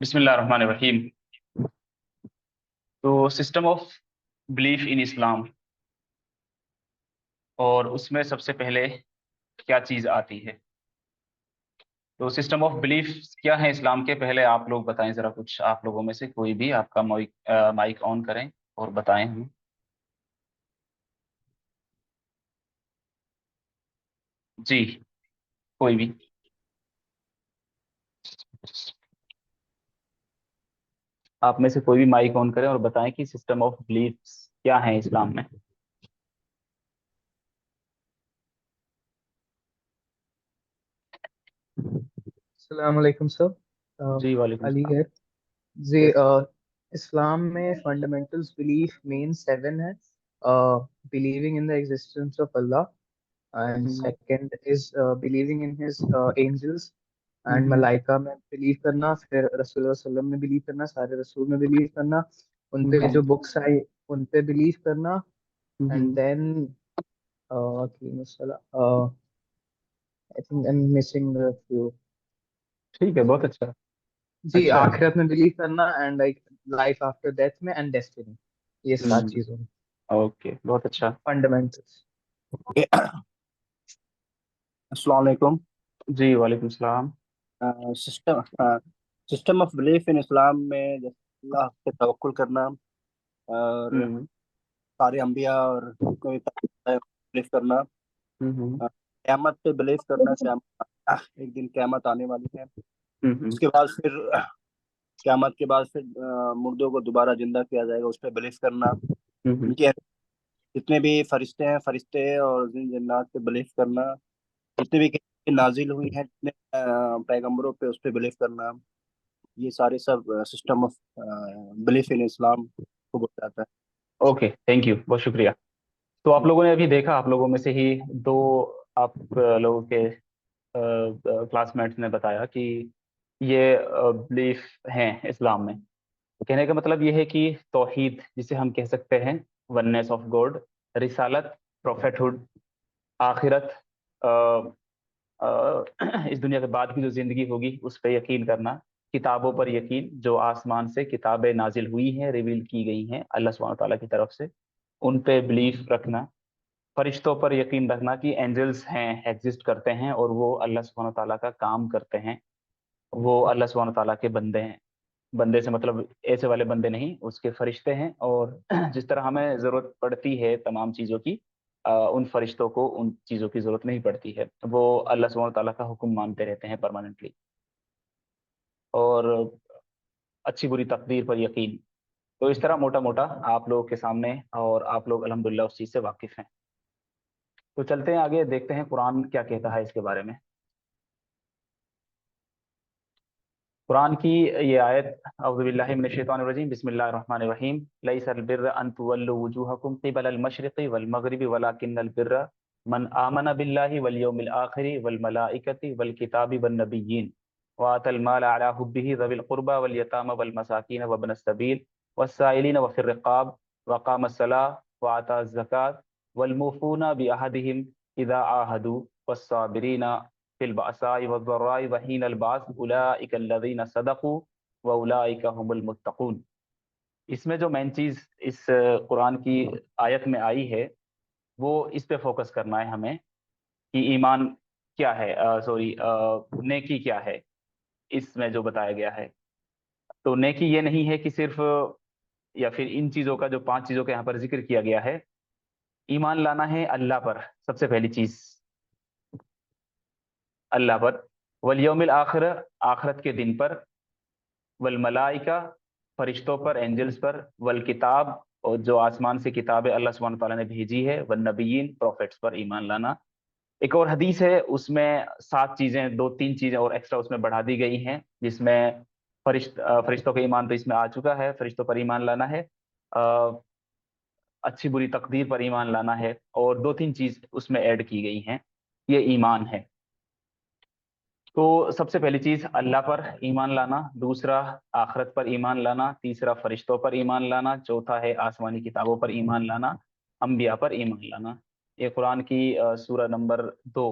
बिस्मिल्लाहिर्रहमानिर्रहीम। तो system of belief in इस्लाम, और उसमें सबसे पहले क्या चीज़ आती है? तो सिस्टम ऑफ बिलीफ क्या है इस्लाम के? पहले आप लोग बताएं ज़रा, कुछ आप लोगों में से कोई भी आपका माइक ऑन करें और बताएं हमें। जी, कोई भी। आप में से कोई भी माइक ऑन करें और बताएं कि सिस्टम ऑफ बिलीफ क्या है इस्लाम में। अस्सलाम वालेकुम सर। जी, वालेकुम अली सलाम। है जी। कैसे? इस्लाम में फंडामेंटल्स बिलीफ मेन सेवन है। Believing in the existence of Allah, and hmm, second is believing in his angels and hmm, मलाइका में बिलीव करना, फिर रसूल सल्लम में बिलीव करना, सारे रसूल में बिलीव करना, उन पे हम्म, जो बुक्स आई उन पे बिलीव करना। And hmm. Then I think I am missing few. ठीक है, बहुत अच्छा। जी, अच्छा है। आखिरत में बिलीव करना and like life after death में एंड डेस्टिनी, ये सात हम्म। चीजों में ओके, बहुत अच्छा। फंडामेंटल्स। अस्सलाम वालेकुम। जी, वालेकुम सलाम। System system of belief in Islam में जैसे अल्लाह पे तवक्कुल करना और हम्म, सारे अंबिया और कोई बिलीफ करना, हम्म, क़यामत पे बिलीफ करना कि एक दिन क़यामत आने वाली है। हम्म, उसके बाद फिर क़यामत के बाद फिर मुर्दों को दोबारा जिंदा किया जाएगा, उस पर बिलीफ करना। हम्म। उनके जितने भी फरिश्ते हैं, फरिश्ते और जिन जन्नात पे बिलीफ करना, जितने भी किताबें नाजिल हुई हैं, जितने पैगंबरों पे उस पर बिलीफ करना, ये सारे सब सिस्टम ऑफ बिलीफ इन इस्लाम को बोला जाता है। ओके, थैंक यू, बहुत शुक्रिया। तो आप जी। लोगों ने अभी देखा, आप लोगों में से ही दो आप लोगों के क्लासमेट्स ने बताया कि ये बिलीफ हैं इस्लाम में। तो कहने का मतलब ये है कि तौहीद, जिसे हम कह सकते हैं वननेस ऑफ गॉड, रिसालत, प्रोफेटहुड, आखिरत, इस दुनिया के बाद की जो जिंदगी होगी उस पर यकीन करना, किताबों पर यकीन, जो आसमान से किताबें नाजिल हुई हैं, रिवील की गई हैं अल्लाह सुब्हानहू तआला की तरफ से, उन पे बिलीफ रखना, फरिश्तों पर यकीन रखना कि एंजल्स हैं, एग्जिस्ट करते हैं और वो अल्लाह सुब्हानहू तआला का काम करते हैं, वो अल्लाह सुब्हानहू तआला के बंदे हैं। बंदे से मतलब ऐसे वाले बंदे नहीं, उसके फरिश्ते हैं। और जिस तरह हमें ज़रूरत पड़ती है तमाम चीज़ों की, उन फरिश्तों को उन चीज़ों की ज़रूरत नहीं पड़ती है, वो अल्लाह सुब्हानहू तआला का हुक्म मानते रहते हैं परमानेंटली। और अच्छी बुरी तकदीर पर यकीन। तो इस तरह मोटा मोटा आप लोगों के सामने, और आप लोग अल्हम्दुलिल्लाह उस चीज़ से वाकिफ़ हैं। तो चलते हैं आगे, देखते हैं कुरान क्या कहता है इसके बारे में। कुरान की ये आयत, अऊज़ु बिल्लाहि मिनश शैतानिर रजीम, बिस्मिल्लाहिर रहमानिर रहीम। लैसल बिर्र अन तुवल्लु वुजूहकुम क़िबलल मशरिक़ि वल मग़रिबि वलाकिन्नल बिर्र मन आमन बिल्लाहि वल यौमिल आखिरि वल मलाइकति वल किताबि वन नबिय्यीन व आतल माल अला हुब्बिहि ज़विल क़ुर्बा वल यतामा वल मसाकीन व इब्नस सबील वस्साइलीन व फिर रिक़ाब व अक़ामस सलाह व आताज़ ज़कात वल मूफ़ूना बिअहदिहिम इज़ा आहदू वस्साबिरीना फिल बासाई वज़्ज़राई व हीनल बास उलाइका अल्लज़ीना सदक़ू व उलाइका हुमुल मुत्तक़ून। इसमें जो मेन चीज़ इस कुरान की आयत में आई है, वो इस पे फोकस करना है हमें कि ईमान क्या है, सॉरी, नेकी क्या है, इसमें जो बताया गया है। तो नेकी ये नहीं है कि सिर्फ, या फिर इन चीज़ों का, जो पांच चीज़ों का यहाँ पर जिक्र किया गया है, ईमान लाना है अल्लाह पर सबसे पहली चीज़, अल्लाह पर, वल यौमिल आखिर, आखिरत के दिन पर, वल मलाइका, फरिश्तों पर, एंजल्स पर, वल किताब, और जो आसमान से किताबें अल्लाह सुब्हानहू तआला ने भेजी है, वन नबीयीन, प्रोफेट्स पर ईमान लाना। एक और हदीस है, उसमें सात चीजें, दो तीन चीजें और एक्स्ट्रा उसमें बढ़ा दी गई हैं, जिसमें फरिश्तों का ईमान तो इसमें आ चुका है, फरिश्तों पर ईमान लाना है, अ, अच्छी बुरी तकदीर पर ईमान लाना है, और दो तीन चीज उसमें ऐड की गई हैं, ये ईमान है। तो सबसे पहली चीज अल्लाह पर ईमान लाना, दूसरा आखिरत पर ईमान लाना, तीसरा फरिश्तों पर ईमान लाना, चौथा है आसमानी किताबों पर ईमान लाना, अंबिया पर ईमान लाना। ये कुरान की सूरह नंबर 2,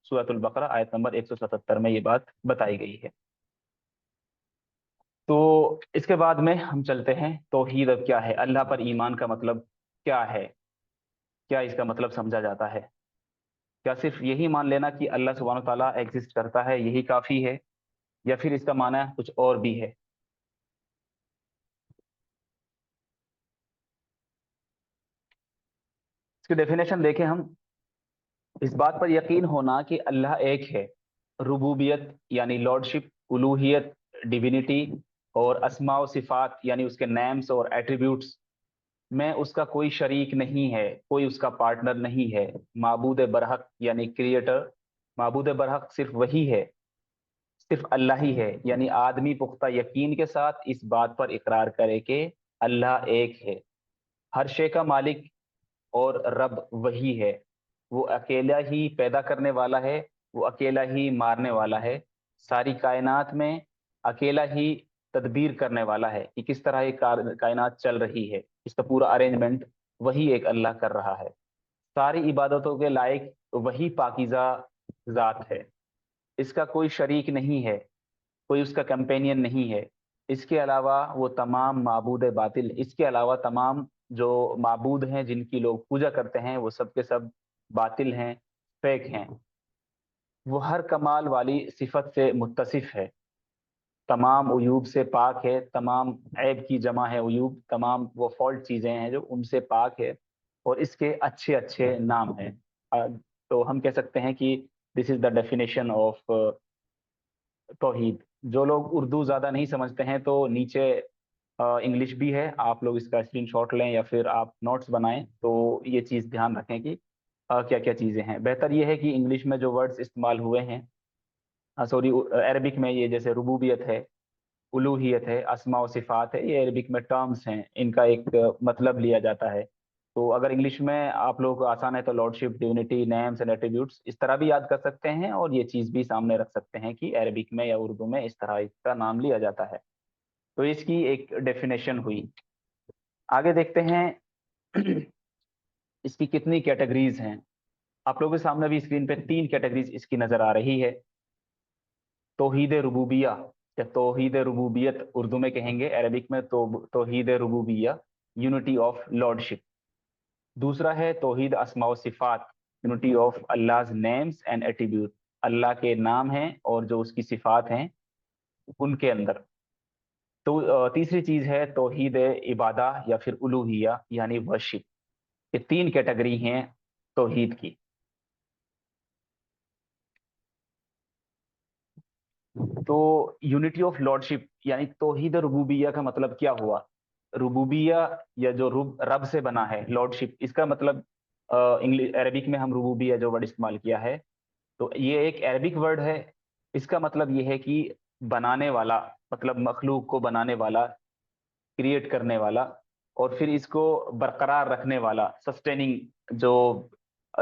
सूरतुल बकरा, आयत नंबर 177 में ये बात बताई गई है। تو इसके बाद में हम चलते हैं तौहीद अब क्या है, अल्लाह पर ईमान का मतलब क्या है, क्या इसका मतलब समझा जाता है। क्या सिर्फ यही मान लेना कि अल्लाह सुब्हानहू तआला एग्जिस्ट करता है यही काफी है, या फिर इसका माना कुछ और भी है। इसकी डेफिनेशन देखें हम। इस बात पर यकीन होना कि अल्लाह एक है, रुबूबियत यानी लॉर्डशिप, उलूहियत डिविनिटी, और अस्मा व सिफात यानी उसके नेम्स और एट्रीब्यूट्स में उसका कोई शरीक नहीं है, कोई उसका पार्टनर नहीं है। माबूद बरहक यानी क्रिएटर, माबूद बरहक सिर्फ वही है, सिर्फ अल्लाह ही है। यानी आदमी पुख्ता यकीन के साथ इस बात पर इकरार करे कि अल्लाह एक है, हर शे का मालिक और रब वही है। वो अकेला ही पैदा करने वाला है, वो अकेला ही मारने वाला है, सारी कायनात में अकेला ही तदबीर करने वाला है कि किस तरह ये कायनात चल रही है, इसका पूरा अरेंजमेंट वही एक अल्लाह कर रहा है। सारी इबादतों के लायक वही पाकीज़ा ज़ात है, इसका कोई शरीक नहीं है, कोई उसका कंपेनियन नहीं है। इसके अलावा वो तमाम माबूद बातिल, इसके अलावा तमाम जो माबूद हैं जिनकी लोग पूजा करते हैं वो सब के सब बातिल हैं, फेक हैं। वो हर कमाल वाली सिफत से मुत्तसिफ है, तमाम उयूब से पाक है, तमाम ऐब की जमा है उयूब, तमाम वो फॉल्ट चीज़ें हैं जो उनसे पाक है, और इसके अच्छे अच्छे नाम हैं। तो हम कह सकते हैं कि this is the definition of तौहीद। जो लोग उर्दू ज़्यादा नहीं समझते हैं तो नीचे इंग्लिश भी है, आप लोग इसका स्क्रीनशॉट लें या फिर आप नोट्स बनाएं, तो ये चीज़ ध्यान रखें कि क्या क्या चीज़ें हैं। बेहतर ये है कि इंग्लिश में जो वर्ड्स इस्तेमाल हुए हैं, सॉरी अरबिक में, ये जैसे रुबूबियत है, उलूहियत है, अस्मा व सिफात है, ये अरबिक में टर्म्स हैं, इनका एक मतलब लिया जाता है। तो अगर इंग्लिश में आप लोगों को आसान है तो lordship, divinity, names and attributes इस तरह भी याद कर सकते हैं, और ये चीज़ भी सामने रख सकते हैं कि अरबिक में या उर्दू में इस तरह इसका नाम लिया जाता है। तो इसकी एक डेफिनेशन हुई। आगे देखते हैं इसकी कितनी कैटेगरीज हैं। आप लोगों के सामने भी स्क्रीन पे 3 कैटेगरीज इसकी नजर आ रही है। तौहीद रुबूबिया या तौहीद रुबूबियत उर्दू में कहेंगे, अरबिक में तो तौहीद रुबूबिया, यूनिटी ऑफ लॉर्डशिप। दूसरा है तौहीद अस्मा व सिफात, unity of Allah's names and attribute, अल्लाह के नाम हैं और जो उसकी सिफात हैं उनके अंदर। तो तीसरी चीज है तौहीद इबादा या फिर उलूहिया यानी वर्शिप। ये 3 कैटेगरी हैं तौहीद की। तो यूनिटी ऑफ लॉर्डशिप यानी तौहीद रुबूबिया का मतलब क्या हुआ। रुबूबिया या जो रब से बना है, लॉर्डशिप इसका मतलब इंग्लिश अरबिक में हम रुबूबिया जो वर्ड इस्तेमाल किया है, तो ये एक अरबिक वर्ड है। इसका मतलब ये है कि बनाने वाला, मतलब मखलूक को बनाने वाला, क्रिएट करने वाला, और फिर इसको बरकरार रखने वाला, सस्टेनिंग, जो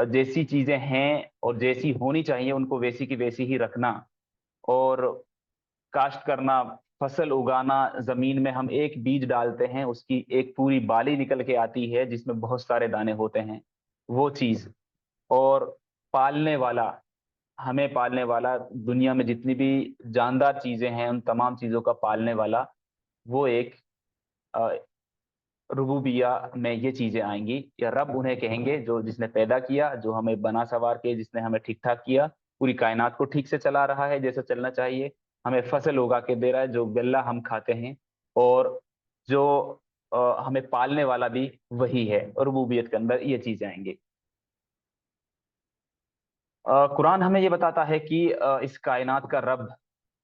जैसी चीजें हैं और जैसी होनी चाहिए उनको वैसी की वैसी ही रखना, और काश्त करना, फसल उगाना। जमीन में हम एक बीज डालते हैं, उसकी एक पूरी बाली निकल के आती है जिसमें बहुत सारे दाने होते हैं, वो चीज। और पालने वाला, हमें पालने वाला, दुनिया में जितनी भी जानदार चीजें हैं उन तमाम चीजों का पालने वाला, वो एक रुबूबिया में ये चीजें आएंगी। या रब उन्हें कहेंगे जो जिसने पैदा किया, जो हमें बना सवार के, जिसने हमें ठीक ठाक किया, पूरी कायनात को ठीक से चला रहा है जैसे चलना चाहिए, हमें फसल उगा के दे रहा है जो गल्ला हम खाते हैं, और जो हमें पालने वाला भी वही है। और रुबूबियत के अंदर ये चीजें आएंगी। कुरान हमें ये बताता है कि इस कायनात का रब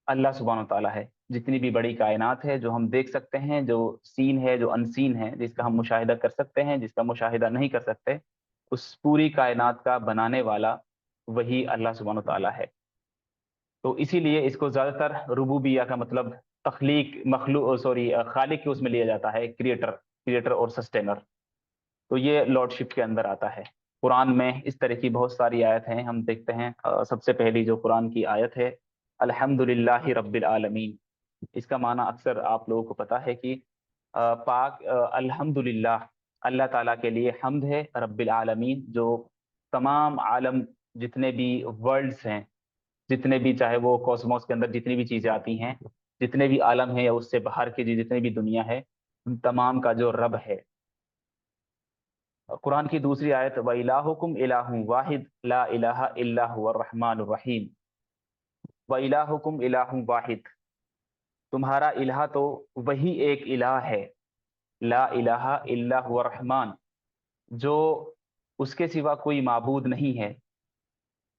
अल्लाह सुब्हान तआला है। जितनी भी बड़ी कायनात है जो हम देख सकते हैं, जो सीन है, जो अनसीन है, जिसका हम मुशाहिदा कर सकते हैं, जिसका मुशाहिदा नहीं कर सकते, उस पूरी कायनात का बनाने वाला वही अल्लाह सुब्हान तआला है। तो इसीलिए इसको ज्यादातर रुबूबिया का मतलब तख्लीक, मखलू सॉरी खालिक के उसमें लिया जाता है, क्रिएटर, क्रिएटर और सस्टेनर। तो ये लॉर्डशिप के अंदर आता है। कुरान में इस तरह की बहुत सारी आयत हैं, हम देखते हैं। सबसे पहली जो कुरान की आयत है, अल्हम्दुलिल्लाहि रब्बिल आलमीन। इसका माना अक्सर आप लोगों को पता है कि पाक अल्हम्दुलिल्लाह, अल्लाह ताला के लिए हम्द है, रब्बिल आलमीन, जो तमाम आलम, जितने भी वर्ल्ड्स हैं, जितने भी, चाहे वो कॉस्मोस के अंदर जितनी भी चीजें आती हैं, جتنے بھی عالم ہیں یا اس سے باہر کی جتنی بھی دنیا ہے ان تمام کا جو رب ہے۔ قرآن کی دوسری آیت وَإِلَٰهُكُمْ إِلَٰهٌ وَاحِدٌ لَا إِلَٰهَ إِلَّا هُوَ الرَّحْمَٰنُ الرَّحِيمُ۔ وَإِلَٰهُكُمْ إِلَٰهٌ واحد، تمہارا الہ تو وہی ایک الہ ہے، لا الہ الا هو الرحمن، جو اس کے سوا کوئی معبود نہیں ہے،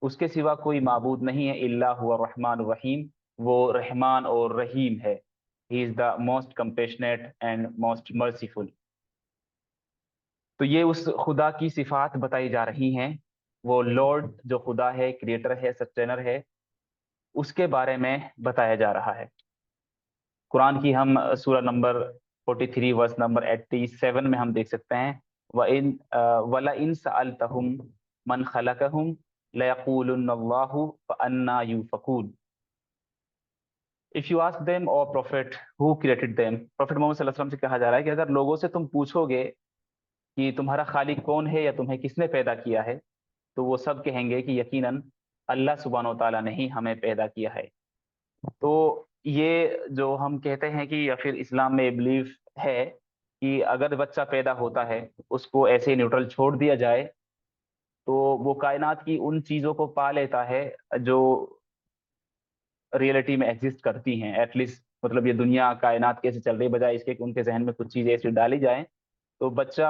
اس کے سوا کوئی معبود نہیں ہے، الا هو الرحمن الرحیم، وہ رحمان اور رحیم ہے۔ He is the most compassionate and most merciful۔ تو یہ اس خدا کی صفات بتائی جا رہی ہیں، وہ لارڈ جو خدا ہے، کریٹر ہے، سسٹینر ہے، اس کے بارے میں بتایا جا رہا ہے۔ قرآن کی ہم سورہ نمبر 43 ورس نمبر 87 میں ہم دیکھ سکتے ہیں وَلَئِن سَأَلْتَهُمْ مَنْ خَلَقَهُمْ لَيَقُولُنَّ اللَّهُ فَأَنَّىٰ يُؤْفَكُونَ۔ If you ask them, or prophet, who created them، prophet Muhammad صلی اللہ علیہ وسلم سے کہا جا رہا ہے کہ اگر لوگوں سے تم پوچھو گے کہ تمہارا خالق کون ہے یا تمہیں کس نے پیدا کیا ہے، تو وہ سب کہیں گے کہ یقیناً اللہ سبحانہ و تعالیٰ نے ہی ہمیں پیدا کیا ہے۔ تو یہ جو ہم کہتے ہیں کہ یا پھر اسلام میں بلیف ہے کہ اگر بچہ پیدا ہوتا ہے اس کو ایسے نیوٹرل چھوڑ دیا جائے تو وہ کائنات کی ان چیزوں کو پا لیتا ہے جو ریئلٹی میں ایگزسٹ کرتی ہیں، ایٹ لیسٹ مطلب یہ دنیا کائنات کیسے چل رہی، بجائے اس کے کہ ان کے ذہن میں کچھ چیزیں ایسی ڈالی جائیں۔ تو بچہ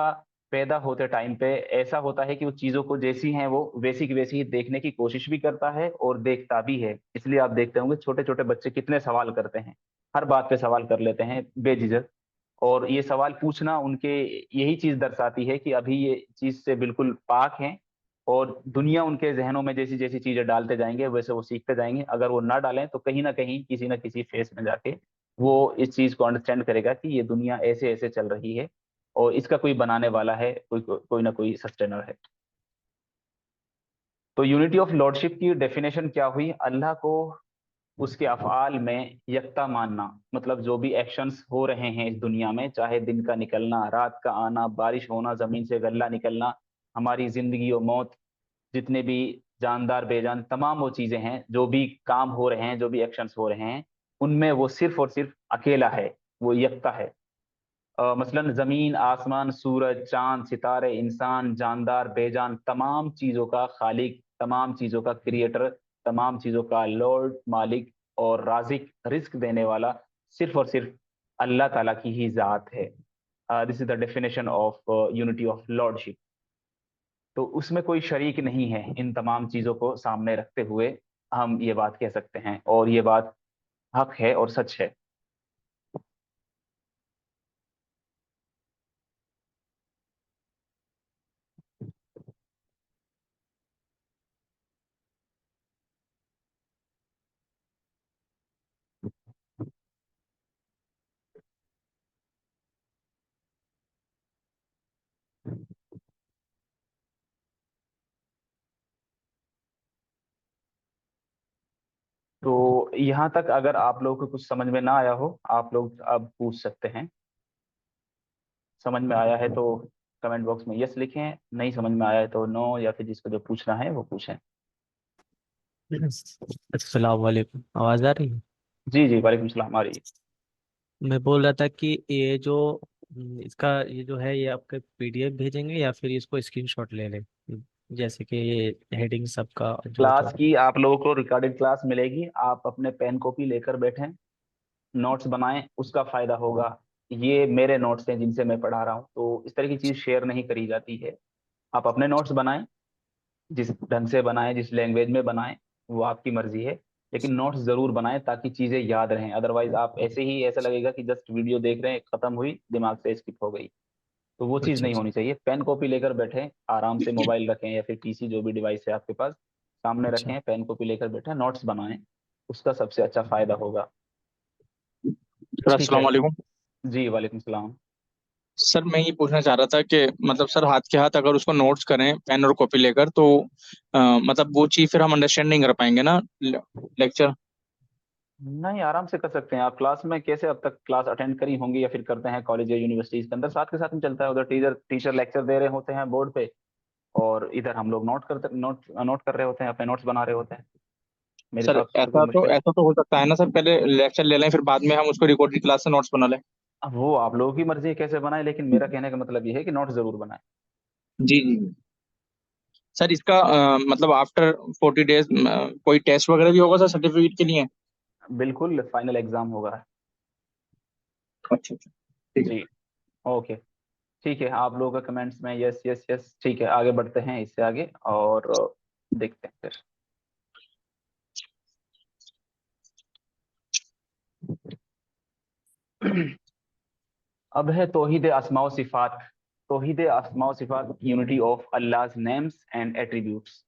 پیدا ہوتے ٹائم پہ ایسا ہوتا ہے کہ وہ چیزوں کو جیسی ہیں وہ ویسی کی ویسی ہی دیکھنے کی کوشش بھی کرتا ہے اور دیکھتا بھی ہے۔ اس لیے آپ دیکھتے ہوں گے چھوٹے چھوٹے بچے کتنے سوال کرتے ہیں، ہر بات پہ سوال کر لیتے ہیں بے جھجک، اور یہ سوال پوچھنا ان کے یہی چیز درساتی ہے کہ ابھی یہ چیز سے بالکل پاک ہیں، اور دنیا ان کے ذہنوں میں جیسی جیسی چیزیں ڈالتے جائیں گے ویسے وہ سیکھتے جائیں گے۔ اگر وہ نہ ڈالیں تو کہیں نہ کہیں کسی نہ کسی فیس میں جا کے وہ اس چیز کو انڈرسٹینڈ کرے گا کہ یہ دنیا ایسے ایسے چل رہی ہے اور اس کا کوئی بنانے والا ہے، کوئی نہ کوئی سسٹینر ہے۔ تو یونٹی آف لارڈشپ کی ڈیفینیشن کیا ہوئی؟ اللہ کو اس کے افعال میں یکتا ماننا، مطلب جو بھی ایکشنز ہو رہے ہیں اس دنیا میں، چاہے دن کا نکلنا، رات کا آنا، بارش ہونا، زمین سے غلہ نکلنا، ہماری زندگی و موت، جتنے بھی جاندار بے جان تمام وہ چیزیں ہیں، جو بھی کام ہو رہے ہیں، جو بھی ایکشنز ہو رہے ہیں، ان میں وہ صرف اور صرف اکیلا ہے، وہ یکتا ہے۔ مثلا زمین، آسمان، سورج، چاند، ستارے، انسان، جاندار بے جان تمام چیزوں کا خالق، تمام چیزوں کا کریٹر، تمام چیزوں کا لارڈ، مالک اور رازق، رزق دینے والا صرف اور صرف اللہ تعالیٰ کی ہی ذات ہے۔ This is the definition of unity of lordship. تو اس میں کوئی شریک نہیں ہے، ان تمام چیزوں کو سامنے رکھتے ہوئے ہم یہ بات کہہ سکتے ہیں، اور یہ بات حق ہے اور سچ ہے۔ تو یہاں تک اگر آپ لوگوں کو کچھ سمجھ میں نہ آیا ہو آپ لوگ اب پوچھ سکتے ہیں، سمجھ میں آیا ہے تو کمنٹ باکس میں یس لکھیں، نہیں سمجھ میں آیا ہے تو نو، یا پھر جس کو جو پوچھنا ہے وہ پوچھیں۔ السلام علیکم، آواز آ رہی ہے؟ جی جی وعلیکم السلام، آ رہی ہے۔ میں بول رہا تھا کہ یہ جو اس کا یہ جو ہے یہ آپ کے PDF بھیجیں گے یا پھر اس کو اسکرین شاٹ لے لیں، جیسے کہ یہ ہیڈنگ سب کا جو کلاس کی آپ لوگوں کو ریکارڈڈ کلاس ملے گی، آپ اپنے پین کاپی لے کر بیٹھیں، نوٹس بنائیں، اس کا فائدہ ہوگا۔ یہ میرے نوٹس ہیں جن سے میں پڑھا رہا ہوں، تو اس طرح کی چیز شیئر نہیں کری جاتی ہے۔ آپ اپنے نوٹس بنائیں، جس ڈھنگ سے بنائیں، جس لینگویج میں بنائیں، وہ آپ کی مرضی ہے، لیکن نوٹس ضرور بنائیں تاکہ چیزیں یاد رہیں، ادروائز آپ ایسے ہی ایسا لگے گا کہ جسٹ ویڈیو دیکھ رہے ہیں، ختم ہوئی، دماغ سے اسکپ ہو گئی، تو وہ چیز اچھا نہیں ہونی چاہیے۔ پین کاپی لے کر بیٹھیں، آرام سے موبائل رکھیں یا پھر PC جو بھی ڈیوائس ہے آپ کے پاس سامنے اچھا رکھیں، پین کاپی لے کر بیٹھیں، نوٹس بنائیں، اس کا سب سے اچھا فائدہ ہوگا۔ سر ٹھیک ہے السلام علیکم۔ جی وعلیکم السلام۔ سر میں یہ پوچھنا چاہ رہا تھا کہ مطلب سر ہاتھ کے ہاتھ اگر اس کو نوٹس کریں پین اور کاپی لے کر تو مطلب وہ چیز پھر ہم انڈرسٹینڈ نہیں کر پائیں گے نا لیکچر؟ نہیں، آرام سے کر سکتے ہیں آپ۔ کلاس میں کیسے اب تک کلاس اٹینڈ کری ہوں گی یا پھر کرتے ہیں کالج یا یونیورسٹیز کے اندر، ساتھ کے ساتھ میں چلتا ہے، ادھر ٹیچر لیکچر دے رہے ہوتے ہیں بورڈ پہ، اور ادھر ہم لوگ نوٹ کر رہے ہوتے ہیں، اپنے نوٹس بنا رہے ہوتے ہیں۔ मेरे सर हिसाब से तो कोई मुश्किल ऐसा तो हो सकता है ना सर, पहले लेक्चर ले लें फिर बाद में हम उसको रिकॉर्डेड क्लास से नोट्स बना लें। अब वो आप लोगों की मर्जी है कैसे बनाए, लेकिन मेरा कहने का मतलब ये है कि नोट जरूर बनाए। जी जी सर, इसका मतलब आफ्टर 40 डेज कोई टेस्ट वगैरह भी होगा सर सर्टिफिकेट के लिए? बिल्कुल, फाइनल एग्जाम होगा। अच्छा अच्छा, ठीक है। जी, ओके, ठीक है। आप लोगों का कमेंट्स में यस यस यस, ठीक है। आगे बढ़ते हैं इससे आगे और देखते हैं फिर। अब है तौहीद अस्मा व सिफात। तौहीद अस्मा व सिफात, unity of Allah's names and attributes.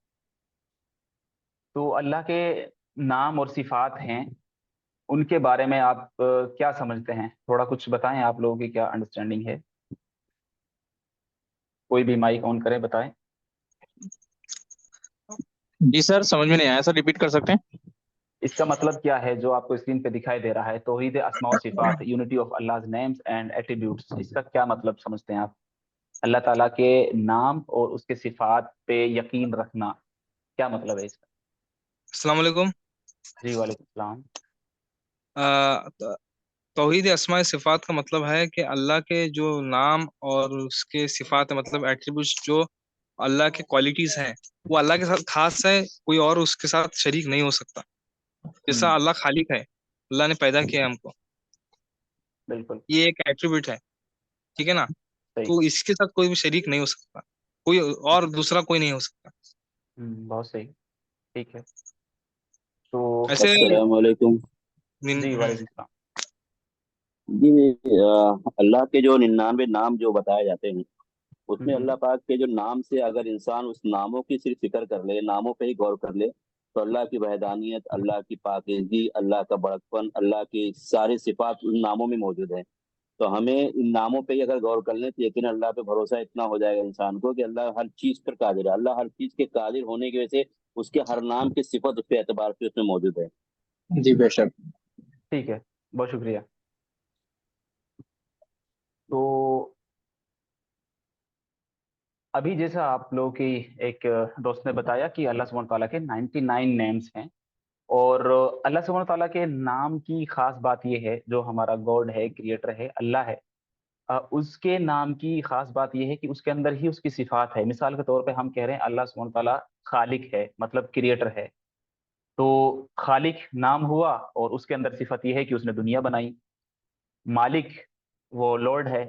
तो अल्लाह के नाम और सिफात हैं, उनके बारे में आप क्या समझते हैं? थोड़ा कुछ बताएं, आप लोगों की क्या अंडरस्टैंडिंग है? कोई भी माइक ऑन करे, बताएं। जी सर, समझ में नहीं आया सर, रिपीट कर सकते हैं? इसका मतलब क्या है जो आपको स्क्रीन पे दिखाई दे रहा है, तौहीद अस्मा व सिफात, unity of Allah's names and attributes, इसका क्या मतलब समझते हैं आप? अल्लाह ताला के नाम और उसके सिफात पे यकीन रखना, क्या मतलब है इसका? अस्सलाम वालेकुम। जी वालेकुम सलाम। तौहीद अस्मा सिफ़ात का मतलब है कि अल्लाह के जो नाम और उसके सिफ़ात मतलब एट्रीब्यूट्स जो अल्लाह के क्वालिटीज हैं वो अल्लाह के साथ खास है, कोई और उसके साथ शरीक नहीं हो सकता। जैसा अल्लाह खालिक है, अल्लाह ने पैदा किया है हमको, बिल्कुल ये एक एट्रीब्यूट है, ठीक है ना। सही। तो इसके साथ कोई भी शरीक नहीं हो सकता, कोई और दूसरा कोई नहीं हो सकता। बहुत सही, ठीक है। तो ऐसे अस्सलाम वालेकुम। जी वालेकुम सलाम। जी, अल्लाह के जो 99 नाम जो बताए जाते हैं, उसमें हम्म, अल्लाह पाक के जो नाम से अगर इंसान उस नामों की सिर्फ फिक्र कर ले, नामों पे ही गौर कर ले, तो अल्लाह की वहदानियत, अल्लाह की पाकीज़गी, अल्लाह का बड़कपन, अल्लाह की सारी सिफात उन नामों में मौजूद है। तो हमें इन नामों पे ही अगर गौर कर लें तो यकीन अल्लाह पे भरोसा इतना हो जाएगा इंसान को कि अल्लाह हर चीज पर कादिर है। अल्लाह हर चीज के कादिर होने की वजह से उसके हर नाम की सिफत उसके एतबार से उसमें मौजूद है। जी बेशक। ठीक है, बहुत शुक्रिया। तो अभी जैसा आप लोगों की एक दोस्त ने बताया कि अल्लाह सुब्हान ताला के 99 नेम्स हैं, और अल्लाह सुब्हान ताला के नाम की खास बात यह है, जो हमारा गॉड है, क्रिएटर है, अल्लाह है, उसके नाम की खास बात यह है कि उसके अंदर ही उसकी सिफात है। मिसाल के तौर पे हम कह रहे हैं अल्लाह सुब्हान ताला खालिक है, मतलब क्रिएटर है। तो खालिक नाम हुआ और उसके अंदर सिफत यह है कि उसने दुनिया बनाई। मालिक, वो लॉर्ड है।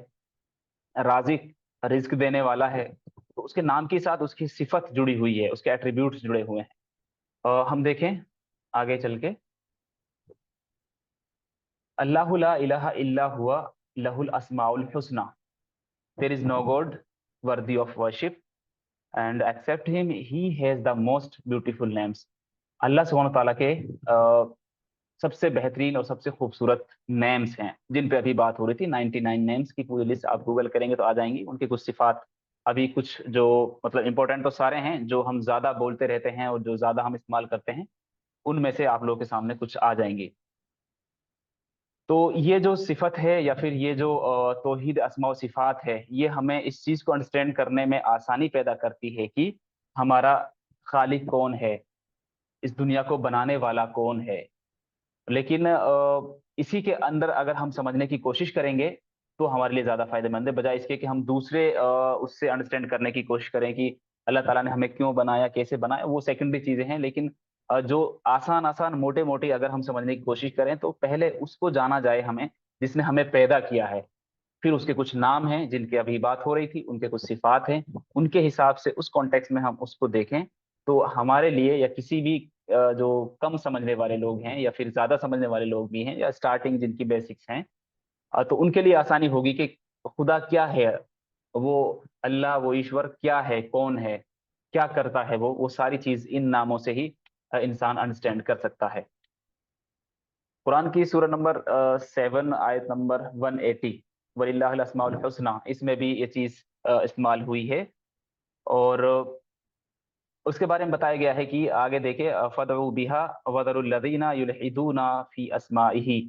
राजिक, रिस्क देने वाला है। तो उसके नाम के साथ उसकी सिफत जुड़ी हुई है, उसके एट्रीब्यूट्स जुड़े हुए हैं। हम देखें आगे चल के, अल्लाहु ला इलाहा इल्ला हुवा लहुल अस्माउल हुस्ना। There is no god worthy of worship and except him, he has the most beautiful names. अल्लाह सुब्हान ताला के सबसे बेहतरीन और सबसे खूबसूरत नेम्स हैं, जिन पे अभी बात हो रही थी। 99 नेम्स की पूरी लिस्ट आप गूगल करेंगे तो आ जाएंगी। उनकी कुछ सिफात, अभी कुछ जो मतलब इंपॉर्टेंट तो सारे हैं, जो हम ज्यादा बोलते रहते हैं और जो ज्यादा हम इस्तेमाल करते हैं, उनमें से आप लोगों के सामने कुछ आ जाएंगी। तो ये जो सिफत है या फिर ये जो तौहीद अस्मा व सिफात है, ये हमें इस चीज को अंडरस्टैंड करने में आसानी पैदा करती है कि हमारा खालिक कौन है, इस दुनिया को बनाने वाला कौन है। लेकिन इसी के अंदर अगर हम समझने की कोशिश करेंगे तो हमारे लिए ज्यादा फायदेमंद है, बजाय इसके कि हम दूसरे उससे अंडरस्टैंड करने की कोशिश करें कि अल्लाह ताला ने हमें क्यों बनाया, कैसे बनाया। वो सेकेंडरी चीजें हैं, लेकिन जो आसान आसान मोटे मोटी अगर हम समझने की कोशिश करें तो पहले उसको जाना जाए हमें, जिसने हमें पैदा किया है। फिर उसके कुछ नाम हैं जिनकी अभी बात हो रही थी, उनके कुछ सिफात हैं, उनके हिसाब से उस कॉन्टेक्स्ट में हम उसको देखें तो हमारे लिए, या किसी भी जो कम समझने वाले लोग हैं या फिर ज्यादा समझने वाले लोग भी हैं, या स्टार्टिंग जिनकी बेसिक्स हैं, तो उनके लिए आसानी होगी कि खुदा क्या है, वो अल्लाह, वो ईश्वर क्या है, कौन है, क्या करता है, वो सारी चीज इन नामों से ही इंसान अंडरस्टैंड कर सकता है। कुरान की सूरह नंबर 7 आयत नंबर 180, वलिल्लाहिल अस्माउल हुस्ना, इसमें भी ये चीज इस्तेमाल हुई है। और उसके बारे में बताया गया है कि आगे देखे, फदउ बिहा वदरुल लदीना युलहिदूना फी अस्माइही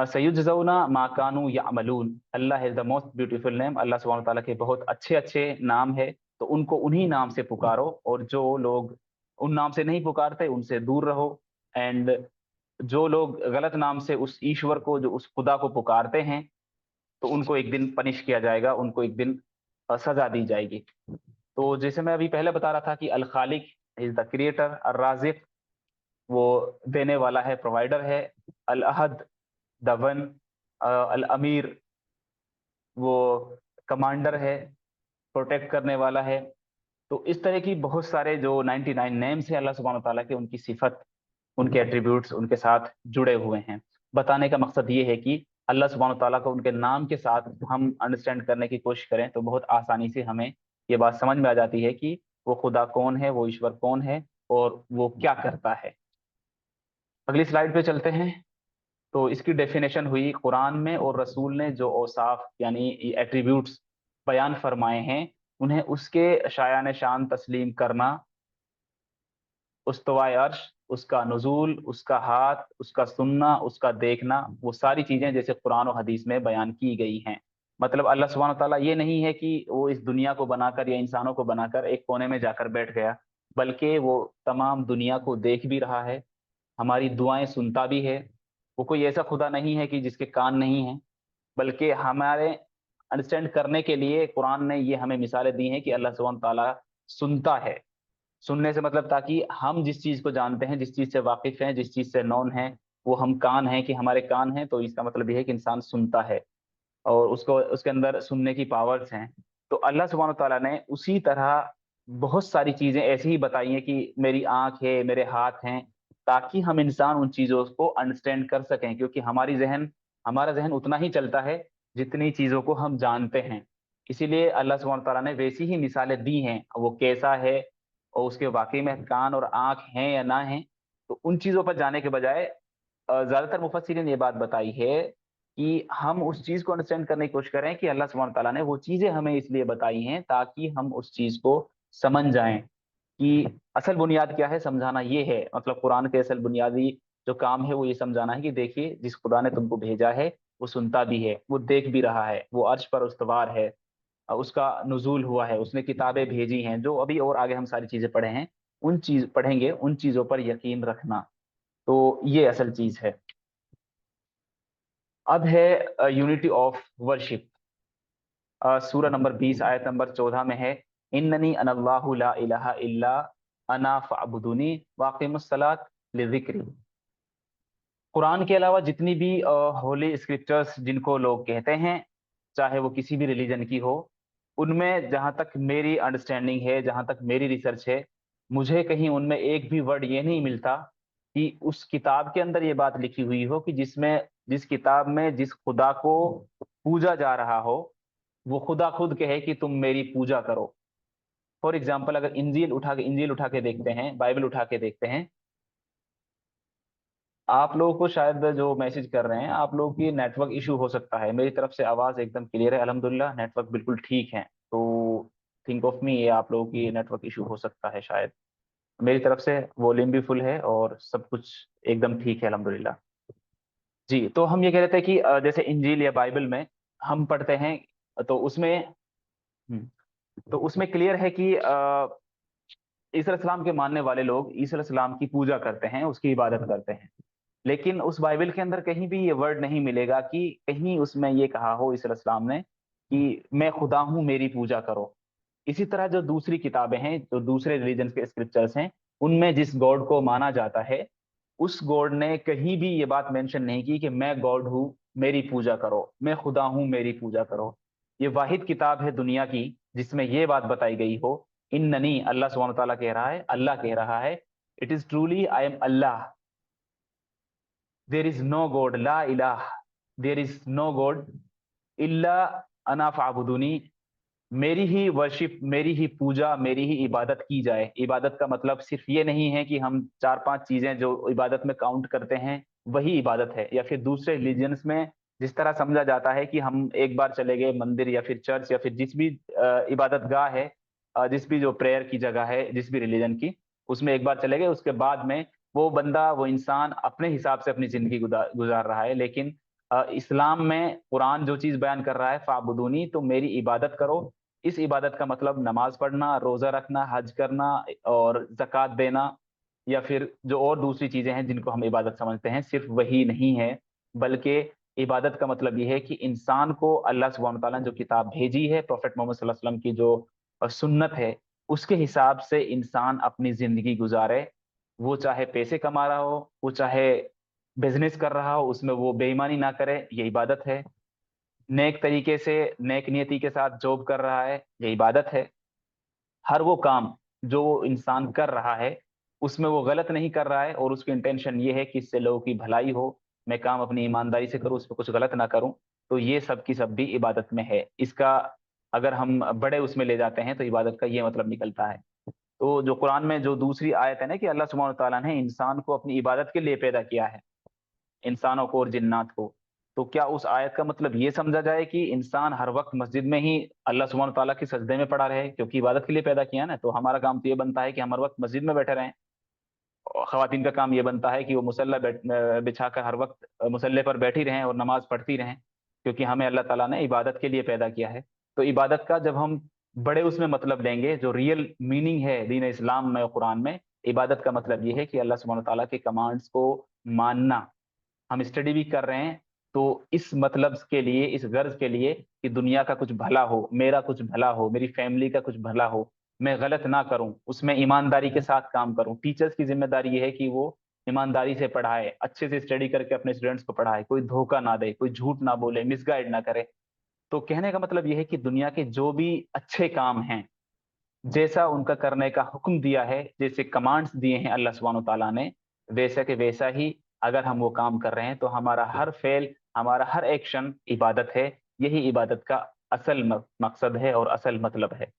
सयुजज़ौना मा कानू यामलून। Allah is the most beautiful name. अल्लाह सुब्हानहू तआला के बहुत अच्छे अच्छे नाम है, तो उनको उन्हीं नाम से पुकारो, और जो लोग उन नाम से नहीं पुकारते उनसे दूर रहो। एंड जो लोग गलत नाम से उस ईश्वर को, जो उस खुदा को पुकारते हैं, तो उनको एक दिन पनिश किया जाएगा, उनको एक दिन सजा दी जाएगी। तो जैसे मैं अभी पहले बता रहा था कि अल खालिक इज द क्रिएटर, अल राजिक वो देने वाला है, प्रोवाइडर है, अल अहद द वन, अल अमीर वो कमांडर है, प्रोटेक्ट करने वाला है। तो इस तरह की बहुत सारे जो 99 नेम्स है अल्लाह सुब्हानहू तआला के, उनकी सिफत, उनके एट्रीब्यूट्स उनके साथ जुड़े हुए हैं। बताने का मकसद ये है कि अल्लाह सुब्हानहू तआला को उनके नाम के साथ हम अंडरस्टैंड करने की कोशिश करें तो बहुत आसानी से हमें ये बात समझ में आ जाती है कि वो खुदा कौन है, वो ईश्वर कौन है और वो क्या करता है। अगली स्लाइड पे चलते हैं। तो इसकी डेफिनेशन हुई कुरान में, और रसूल ने जो औसाफ यानी एट्रीब्यूट्स बयान फरमाए हैं उन्हें उसके शायान शान तस्लीम करना, उस्तवाए अर्श, उसका नुजूल, उसका हाथ, उसका सुनना, उसका देखना, वो सारी चीजें जैसे कुरान और हदीस में बयान की गई हैं। मतलब अल्लाह सुब्हानहू तआला ये नहीं है कि वो इस दुनिया को बनाकर या इंसानों को बनाकर एक कोने में जाकर बैठ गया, बल्कि वो तमाम दुनिया को देख भी रहा है, हमारी दुआएं सुनता भी है। वो कोई ऐसा खुदा नहीं है कि जिसके कान नहीं है, बल्कि हमारे अंडरस्टैंड करने के लिए कुरान ने ये हमें मिसालें दी हैं कि अल्लाह सुब्हानहू तआला सुनता है। सुनने से मतलब ताकि हम जिस चीज को जानते हैं, जिस चीज से वाकिफ हैं, जिस चीज से नॉन है, वो हम कान हैं कि हमारे कान हैं, तो इसका मतलब ये है कि इंसान सुनता है और उसको उसके अंदर सुनने की पावर्स हैं। तो अल्लाह सुब्हानहू तआला ने उसी तरह बहुत सारी चीजें ऐसी ही बताई हैं कि मेरी आंख है, मेरे हाथ हैं, ताकि हम इंसान उन चीजों को अंडरस्टैंड कर सकें, क्योंकि हमारा जहन उतना ही चलता है जितनी चीजों को हम जानते हैं। इसीलिए अल्लाह सुब्हानहू तआला ने वैसी ही मिसालें दी हैं, वो कैसा है और उसके वाकई में कान और आंख हैं या ना हैं, तो उन चीजों पर जाने के बजाय ज्यादातर मुफस्सिरीन ने ये बात बताई है कि हम उस चीज को अंडरस्टैंड करने की कोशिश करें कि अल्लाह सुब्हानहू तआला ने वो चीजें हमें इसलिए बताई हैं ताकि हम उस चीज को समझ जाएं कि असल बुनियाद क्या है। समझाना ये है, मतलब कुरान के असल बुनियादी जो काम है वो ये समझाना है कि देखिए, जिस खुदा ने तुमको भेजा है वो सुनता भी है, वो देख भी रहा है, वो अर्श पर उस्तवार है, उसका नुजूल हुआ है, उसने किताबें भेजी हैं, जो अभी और आगे हम सारी चीजें पढ़े हैं, उन चीज पढ़ेंगे, उन चीजों पर यकीन रखना। तो ये असल चीज है। अब है यूनिटी ऑफ वर्शिप। सूरा नंबर 20 आयत नंबर 14 में है, इन्ननी अनल्लाहु ला इलाहा इल्ला अना फअबुदुनी वाक़िमुस सलात लिज़िक्री। कुरान के अलावा जितनी भी होली स्क्रिप्चर्स जिनको लोग कहते हैं, चाहे वो किसी भी रिलीजन की हो, उनमें जहां तक मेरी अंडरस्टैंडिंग है, जहां तक मेरी रिसर्च है, मुझे कहीं उनमें एक भी वर्ड ये नहीं मिलता कि उस किताब के अंदर ये बात लिखी हुई हो कि जिस किताब में जिस खुदा को पूजा जा रहा हो, वो खुदा खुद कहे कि तुम मेरी पूजा करो। फॉर एग्जाम्पल, अगर इंजील उठा के देखते हैं, बाइबल उठा के देखते हैं, आप लोगों को शायद जो मैसेज कर रहे हैं, आप लोगों की नेटवर्क इशू हो सकता है। मेरी तरफ से आवाज एकदम क्लियर है अल्हम्दुलिल्लाह, नेटवर्क बिल्कुल ठीक है। तो थिंक ऑफ मी, ये आप लोगों की नेटवर्क इशू हो सकता है शायद। मेरी तरफ से वॉल्यूम भी फुल है और सब कुछ एकदम ठीक है अल्हम्दुलिल्लाह। जी, तो हम ये कह रहे थे कि जैसे इंजील या बाइबल में हम पढ़ते हैं, तो हम्म, उसमें क्लियर है कि ईसा अलैहिस्सलाम के मानने वाले लोग ईसा अलैहिस्सलाम की पूजा करते हैं, उसकी इबादत करते हैं। लेकिन उस बाइबल के अंदर कहीं भी ये वर्ड नहीं मिलेगा कि कहीं उसमें ये कहा हो ईसा अलैहिस्सलाम ने कि मैं खुदा हूं, मेरी पूजा करो। इसी तरह जो दूसरी किताबें हैं, जो दूसरे रिलीजन के स्क्रिप्चर्स हैं, उनमें जिस गॉड को माना जाता है, उस गॉड ने कहीं भी ये बात मेंशन नहीं की कि मैं गॉड हूं, मेरी पूजा करो, मैं खुदा हूं, मेरी पूजा करो। ये वाहिद किताब है दुनिया की जिसमें ये बात बताई गई हो, इन्ननी, अल्लाह सुब्हानहू तआला कह रहा है, अल्लाह कह रहा है, it is truly I am Allah, there is no god, ला इलाह, देयर इज नो गॉड इल्ला अना फाबुदूनी, मेरी ही वर्शिप, मेरी ही पूजा, मेरी ही इबादत की जाए। इबादत का मतलब सिर्फ ये नहीं है कि हम 4-5 चीजें जो इबादत में काउंट करते हैं वही इबादत है, या फिर दूसरे रिलीजन्स में जिस तरह समझा जाता है कि हम एक बार चले गए मंदिर या फिर चर्च या फिर जिस भी इबादत गाह है, जिस भी जो प्रेयर की जगह है, जिस भी रिलीजन की, उसमें एक बार चले गए, उसके बाद में वो बंदा, वो इंसान अपने हिसाब से अपनी जिंदगी गुजार रहा है। लेकिन इस्लाम में कुरान जो चीज बयान कर रहा है, फाबुदूनी, तो मेरी इबादत करो, इस इबादत का मतलब नमाज पढ़ना, रोजा रखना, हज करना और ज़कात देना या फिर जो और दूसरी चीजें हैं जिनको हम इबादत समझते हैं, सिर्फ वही नहीं है, बल्कि इबादत का मतलब ये है कि इंसान को अल्लाह सुब्हानहू तआला ने जो किताब भेजी है, प्रॉफेट मोहम्मद सल्लल्लाहु अलैहि वसल्लम की जो सुन्नत है, उसके हिसाब से इंसान अपनी जिंदगी गुजारे। वो चाहे पैसे कमा रहा हो, वो चाहे बिजनेस कर रहा हो, उसमें वो बेईमानी ना करे, ये इबादत है। नेक तरीके से, नेक नियति के साथ जॉब कर रहा है, ये इबादत है। हर वो काम जो वो इंसान कर रहा है उसमें वो गलत नहीं कर रहा है और उसकी इंटेंशन ये है कि इससे लोगों की भलाई हो, मैं काम अपनी ईमानदारी से करूँ, उसमें कुछ गलत ना करूँ, तो ये सब की सब भी इबादत में है। इसका अगर हम बड़े उसमें ले जाते हैं तो इबादत का ये मतलब निकलता है। तो जो कुरान में जो दूसरी आयत है ना कि अल्लाह सुब्हानहू तआला ने इंसान को अपनी इबादत के लिए पैदा किया है, इंसानों को और जिन्नात को, तो क्या उस आयत का मतलब ये समझा जाए कि इंसान हर वक्त मस्जिद में ही अल्लाह सुब्हानहू तआला की सजदे में पड़ा रहे, क्योंकि इबादत के लिए पैदा किया ना, तो हमारा काम तो ये बनता है कि हम हर वक्त मस्जिद में बैठे रहें। और खवातीन का काम ये बनता है कि वो मुसल्ला बिछाकर हर वक्त मुसल्ले पर बैठी रहें और नमाज पढ़ती रहें, क्योंकि हमें अल्लाह ताला ने इबादत के लिए पैदा किया है। तो इबादत का जब हम बड़े उसमें मतलब लेंगे, जो रियल मीनिंग है दीन इस्लाम में और कुरान में, इबादत का मतलब ये है कि अल्लाह सुब्हानहू तआला के कमांड्स को मानना। हम स्टडी भी कर रहे हैं तो इस मतलब के लिए, इस गर्ज के लिए कि दुनिया का कुछ भला हो, मेरा कुछ भला हो, मेरी फैमिली का कुछ भला हो, मैं गलत ना करूं, उसमें ईमानदारी के साथ काम करूं। टीचर्स की जिम्मेदारी ये है कि वो ईमानदारी से पढ़ाए, अच्छे से स्टडी करके अपने स्टूडेंट्स को पढ़ाए, कोई धोखा ना दे, कोई झूठ ना बोले, मिसगाइड ना करे। तो कहने का मतलब ये है कि दुनिया के जो भी अच्छे काम हैं, जैसा उनका करने का हुक्म दिया है, जैसे कमांड्स दिए हैं अल्लाह सुब्हानहू तआला ने, वैसा के वैसा ही अगर हम वो काम कर रहे हैं तो हमारा हर फेल, हमारा हर एक्शन इबादत है। यही इबादत का असल मकसद है और असल मतलब है।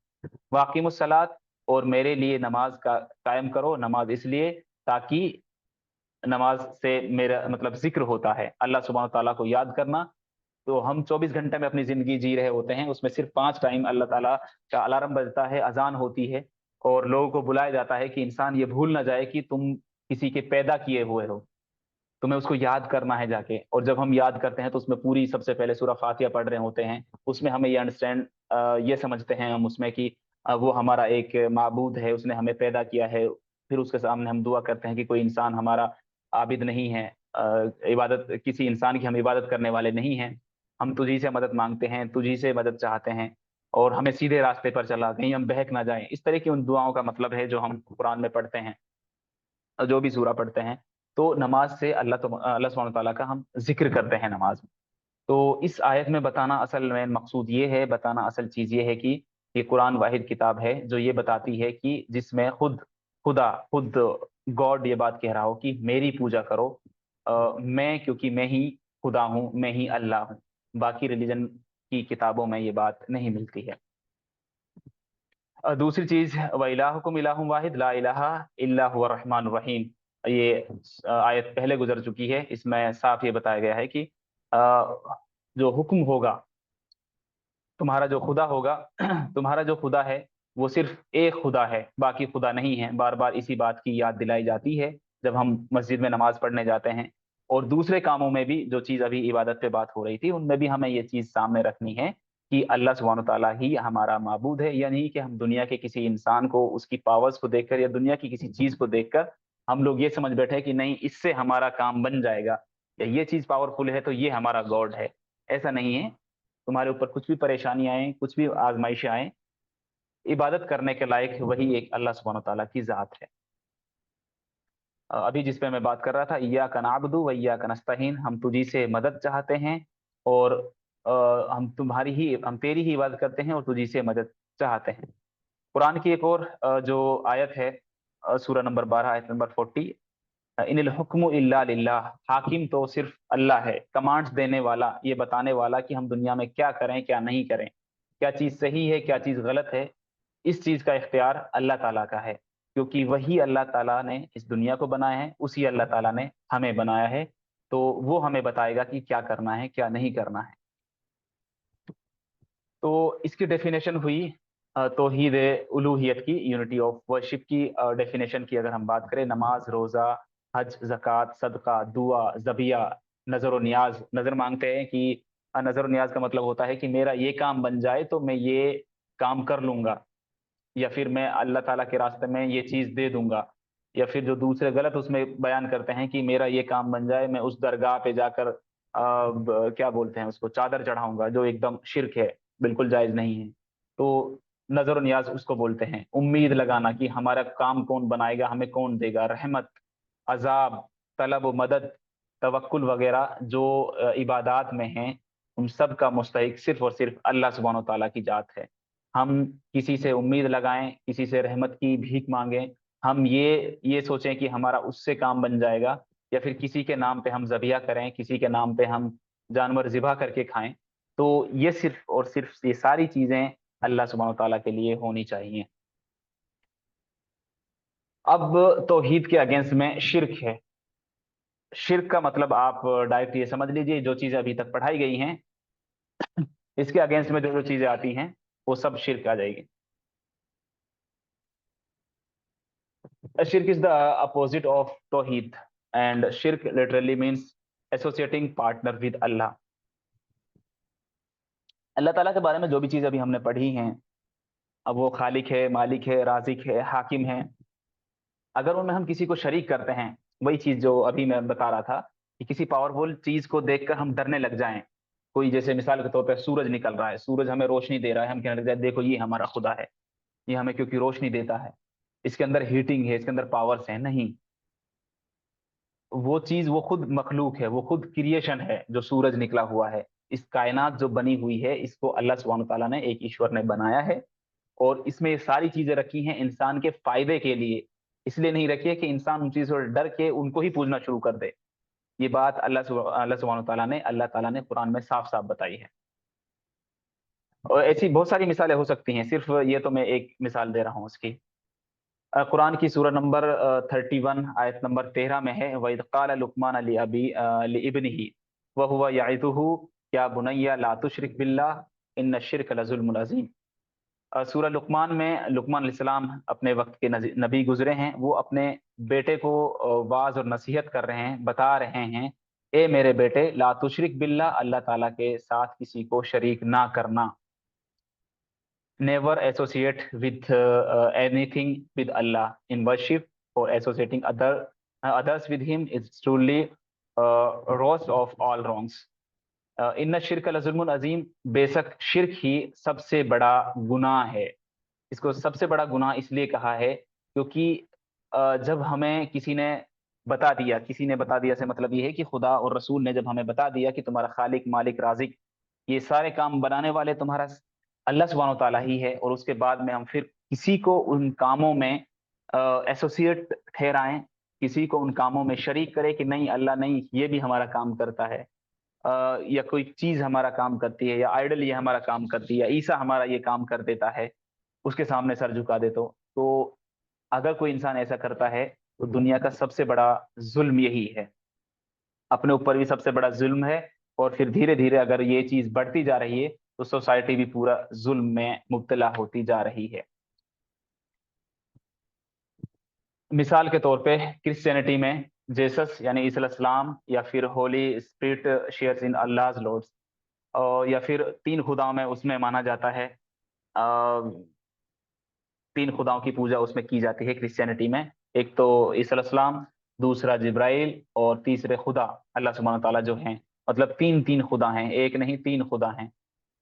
वाक़िमुस्सलात, और मेरे लिए नमाज का कायम करो। नमाज इसलिए ताकि नमाज से मेरा मतलब जिक्र होता है, अल्लाह सुब्हानहू तआला को याद करना। तो हम 24 घंटे में अपनी जिंदगी जी रहे होते हैं, उसमें सिर्फ 5 टाइम अल्लाह ताला का अलार्म बजता है, अजान होती है और लोगों को बुलाया जाता है कि इंसान ये भूल ना जाए कि तुम किसी के पैदा किए हुए हो, तुम्हें उसको याद करना है जाके। और जब हम याद करते हैं तो उसमें पूरी सबसे पहले सूरह फातिहा पढ़ रहे होते हैं, उसमें हमें ये अंडरस्टैंड, ये समझते हैं हम उसमें कि वो हमारा एक माबूद है, उसने हमें पैदा किया है। फिर उसके सामने हम दुआ करते हैं कि कोई इंसान हमारा आबिद नहीं है, इबादत किसी इंसान की हम इबादत करने वाले नहीं हैं, हम तुझी से मदद मांगते हैं, तुझी से मदद चाहते हैं, और हमें सीधे रास्ते पर चला, कहीं हम बहक ना जाएं। इस तरह की उन दुआओं का मतलब है जो हम कुरान में पढ़ते हैं, जो भी सूरा पढ़ते हैं। तो नमाज से अल्लाह सुब्हानहू तआला का हम जिक्र करते हैं नमाज में। तो इस आयत में बताना असल में मकसूद ये है, बताना असल चीज ये है कि ये कुरान वाहिद किताब है जो ये बताती है कि जिसमें खुद गॉड ये बात कह रहा हो कि मेरी पूजा करो, मैं, क्योंकि मैं ही खुदा हूँ, मैं ही अल्लाह हूँ। बाकी रिलीजन की किताबों में ये बात नहीं मिलती है। दूसरी चीज, व इलाहुकुम इलाहुम वाहिद ला इलाहा इल्ला हुवा रहमान रहीम, ये आयत पहले गुजर चुकी है। इसमें साफ ये बताया गया है कि जो हुक्म होगा, तुम्हारा जो खुदा होगा तुम्हारा जो खुदा है वो सिर्फ एक खुदा है, बाकी खुदा नहीं है। बार बार इसी बात की याद दिलाई जाती है जब हम मस्जिद में नमाज पढ़ने जाते हैं, और दूसरे कामों में भी, जो चीज अभी इबादत पे बात हो रही थी, उनमें भी हमें ये चीज सामने रखनी है कि अल्लाह सुब्हानहू तआला ही हमारा माबूद है। यानी कि हम दुनिया के किसी इंसान को, उसकी पावर्स को देखकर या दुनिया की किसी चीज को देखकर हम लोग ये समझ बैठे कि नहीं, इससे हमारा काम बन जाएगा, या ये चीज पावरफुल है तो ये हमारा गॉड है। ऐसा नहीं है। तुम्हारे ऊपर कुछ भी परेशानी आए, कुछ भी आजमाइशें आए, इबादत करने के लायक वही एक अल्लाह सुब्हानहू तआला की जात है। अभी जिस पे मैं बात कर रहा था, इय्याका नअबुदु व इय्याका नस्तईन, हम तुझी से मदद चाहते हैं और हम तेरी ही इबादत करते हैं और तुझी से मदद चाहते हैं। कुरान की एक और जो आयत है, सूरह नंबर 12 आयत नंबर 40, इनिल हुक्मु इल्ला लिल्लाह, हाकिम तो सिर्फ अल्लाह है, कमांड्स देने वाला, ये बताने वाला कि हम दुनिया में क्या करें क्या नहीं करें, क्या चीज सही है क्या चीज गलत है। इस चीज का इख्तियार अल्लाह ताला का है, क्योंकि वही अल्लाह ताला ने इस दुनिया को बनाया है, उसी अल्लाह ताला ने हमें बनाया है। तो वो हमें बताएगा कि क्या करना है क्या नहीं करना है। तो इसकी डेफिनेशन हुई तौहीद उलूहियत की, यूनिटी ऑफ वर्शिप की डेफिनेशन की। अगर हम बात करें, नमाज, रोज़ा, हज, ज़कात, सदका, दुआ, ज़बिया, नज़र और नियाज, नज़र मांगते हैं कि नज़र और नियाज का मतलब होता है कि मेरा ये काम बन जाए तो मैं ये काम कर लूंगा, या फिर मैं अल्लाह ताला के रास्ते में ये चीज दे दूंगा, या फिर जो दूसरे गलत उसमें बयान करते हैं कि मेरा ये काम बन जाए, मैं उस दरगाह पे जाकर क्या बोलते हैं उसको, चादर चढ़ाऊंगा, जो एकदम शिर्क है, बिल्कुल जायज नहीं है। तो नजर नियाज उसको बोलते हैं। उम्मीद लगाना कि हमारा काम कौन बनाएगा, हमें कौन देगा, रहमत, अजाब, तलब मदद, तवक्कुल वगैरह जो इबादात में हैं, उन सब का मुस्तहिक सिर्फ और सिर्फ अल्लाह सुब्हानो तआला की जात है। हम किसी से उम्मीद लगाएं, किसी से रहमत की भीख मांगें, हम ये सोचें कि हमारा उससे काम बन जाएगा, या फिर किसी के नाम पे हम ज़बिया करें, किसी के नाम पे हम जानवर ज़िबा करके खाएं, तो ये सिर्फ और सिर्फ ये सारी चीज़ें अल्लाह सुब्हानो तआला के लिए होनी चाहिए। अब तौहीद के अगेंस्ट में शिर्क है। शिर्क का मतलब आप डायरेक्ट ये समझ लीजिए, जो चीज़ें अभी तक पढ़ाई गई हैं इसके अगेंस्ट में जो जो चीज़ें आती हैं वो सब शिर्क आ जाएगी। Shirk is the opposite of Tawheed, and shirk literally means associating partner with Allah. अल्लाह ताला के बारे में जो भी चीज़ अभी हमने पढ़ी हैं, अब वो खालिक है, मालिक है, राजिक है, हाकिम है, अगर उनमें हम किसी को शरीक करते हैं, वही चीज़ जो अभी मैं बता रहा था कि किसी पावरफुल चीज़ को देखकर हम डरने लग जाएं, कोई जैसे मिसाल के तौर पर सूरज निकल रहा है, सूरज हमें रोशनी दे रहा है, हम कहने लग जाए देखो ये हमारा खुदा है, ये हमें क्योंकि रोशनी देता है, इसके अंदर हीटिंग है, इसके अंदर पावर्स हैं। नहीं, वो चीज वो खुद मखलूक है, वो खुद क्रिएशन है, जो सूरज निकला हुआ है, इस कायनात जो बनी हुई है, इसको अल्लाह सुब्हानो तआला ने, एक ईश्वर ने बनाया है, और इसमें ये सारी चीजें रखी हैं इंसान के फायदे के लिए। इसलिए नहीं रखी है कि इंसान उन चीजों से डर के उनको ही पूजना शुरू कर दे। ये बात अल्लाह सुब्हानो तआला ने कुरान में साफ साफ बताई है। और ऐसी बहुत सारी मिसालें हो सकती हैं, सिर्फ ये तो मैं एक मिसाल दे रहा हूँ उसकी। कुरान की सूरह नंबर 31 आयत नंबर 13 में है, वइद क़ाल लुक़मान लिइब्निही व हुवा यइज़ुहु या बुनय्या ला तुशरिक बिल्लाह इन्न शिर्क लज़ुल्मुन अज़ीम। सूरह लुक़मान में लुक़मान अलैहिस्सलाम अपने वक्त के नबी गुजरे हैं, वो अपने बेटे को वाज और नसीहत कर रहे हैं, बता रहे हैं, ए मेरे बेटे, ला तुशरिक बिल्लाह, अल्लाह ताला के साथ किसी को शरीक ना करना। Never associate with anything with Allah in worship, or associating others with Him is truly worst of all wrongs. इन्ना शिर्क लज़ुल्मुन अज़ीम, बेशक शिर्क ही सबसे बड़ा गुनाह है। इसको सबसे बड़ा गुनाह इसलिए कहा है क्योंकि जब हमें किसी ने बता दिया से मतलब ये है कि खुदा और रसूल ने जब हमें बता दिया कि तुम्हारा खालिक, मालिक, राजिक, ये सारे काम बनाने वाले तुम्हारा अल्लाह सुब्हानो तआला ही है, और उसके बाद में हम फिर किसी को उन कामों में एसोसिएट ठहराएं, किसी को उन कामों में शरीक करें कि नहीं अल्लाह नहीं, ये भी हमारा काम करता है, या कोई चीज हमारा काम करती है, या आइडल ये हमारा काम करती है, या ईसा हमारा ये काम कर देता है, उसके सामने सर झुका दे। तो अगर कोई इंसान ऐसा करता है तो दुनिया का सबसे बड़ा जुल्म यही है, अपने ऊपर भी सबसे बड़ा जुल्म है, और फिर धीरे धीरे अगर ये चीज बढ़ती जा रही है तो सोसाइटी भी पूरा जुल्म में मुब्तला होती जा रही है। मिसाल के तौर पे क्रिश्चियनिटी में जेसस यानी ईसा अलैहिस्सलाम, या फिर holy spirit shares in Allah's lords, या फिर तीन खुदाओं में उसमें माना जाता है, तीन खुदाओं की पूजा उसमें की जाती है क्रिश्चियनिटी में। एक तो ईसा अलैहिस्सलाम, दूसरा जिब्राइल, और तीसरे खुदा अल्लाह सुब्हानो तआला जो हैं, मतलब तीन तीन खुदा हैं, एक नहीं तीन खुदा हैं।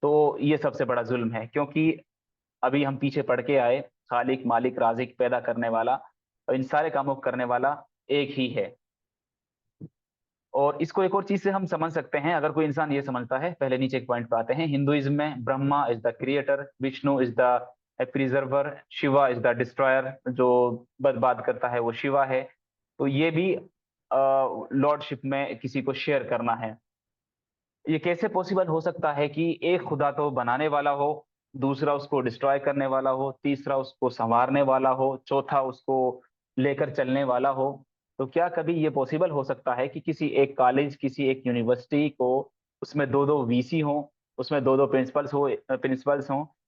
तो ये सबसे बड़ा जुल्म है, क्योंकि अभी हम पीछे पढ़ के आए, खालिक, मालिक, राजिक, पैदा करने वाला, और इन सारे कामों को करने वाला एक ही है। और इसको एक और चीज से हम समझ सकते हैं, अगर कोई इंसान ये समझता है, पहले नीचे एक पॉइंट पे आते हैं, हिंदुइज्म में Brahma is the creator, Vishnu is the preserver, Shiva is the destroyer, जो बर्बाद करता है वो शिवा है। तो ये भी लॉर्डशिप में किसी को शेयर करना है। ये कैसे पॉसिबल हो सकता है कि एक खुदा तो बनाने वाला हो, दूसरा उसको डिस्ट्रॉय करने वाला हो, तीसरा उसको संवारने वाला हो, चौथा उसको लेकर चलने वाला हो? तो क्या कभी ये पॉसिबल हो सकता है कि किसी एक कॉलेज, किसी एक यूनिवर्सिटी को, उसमें दो दो वीसी हों, उसमें दो दो प्रिंसिपल्स हों,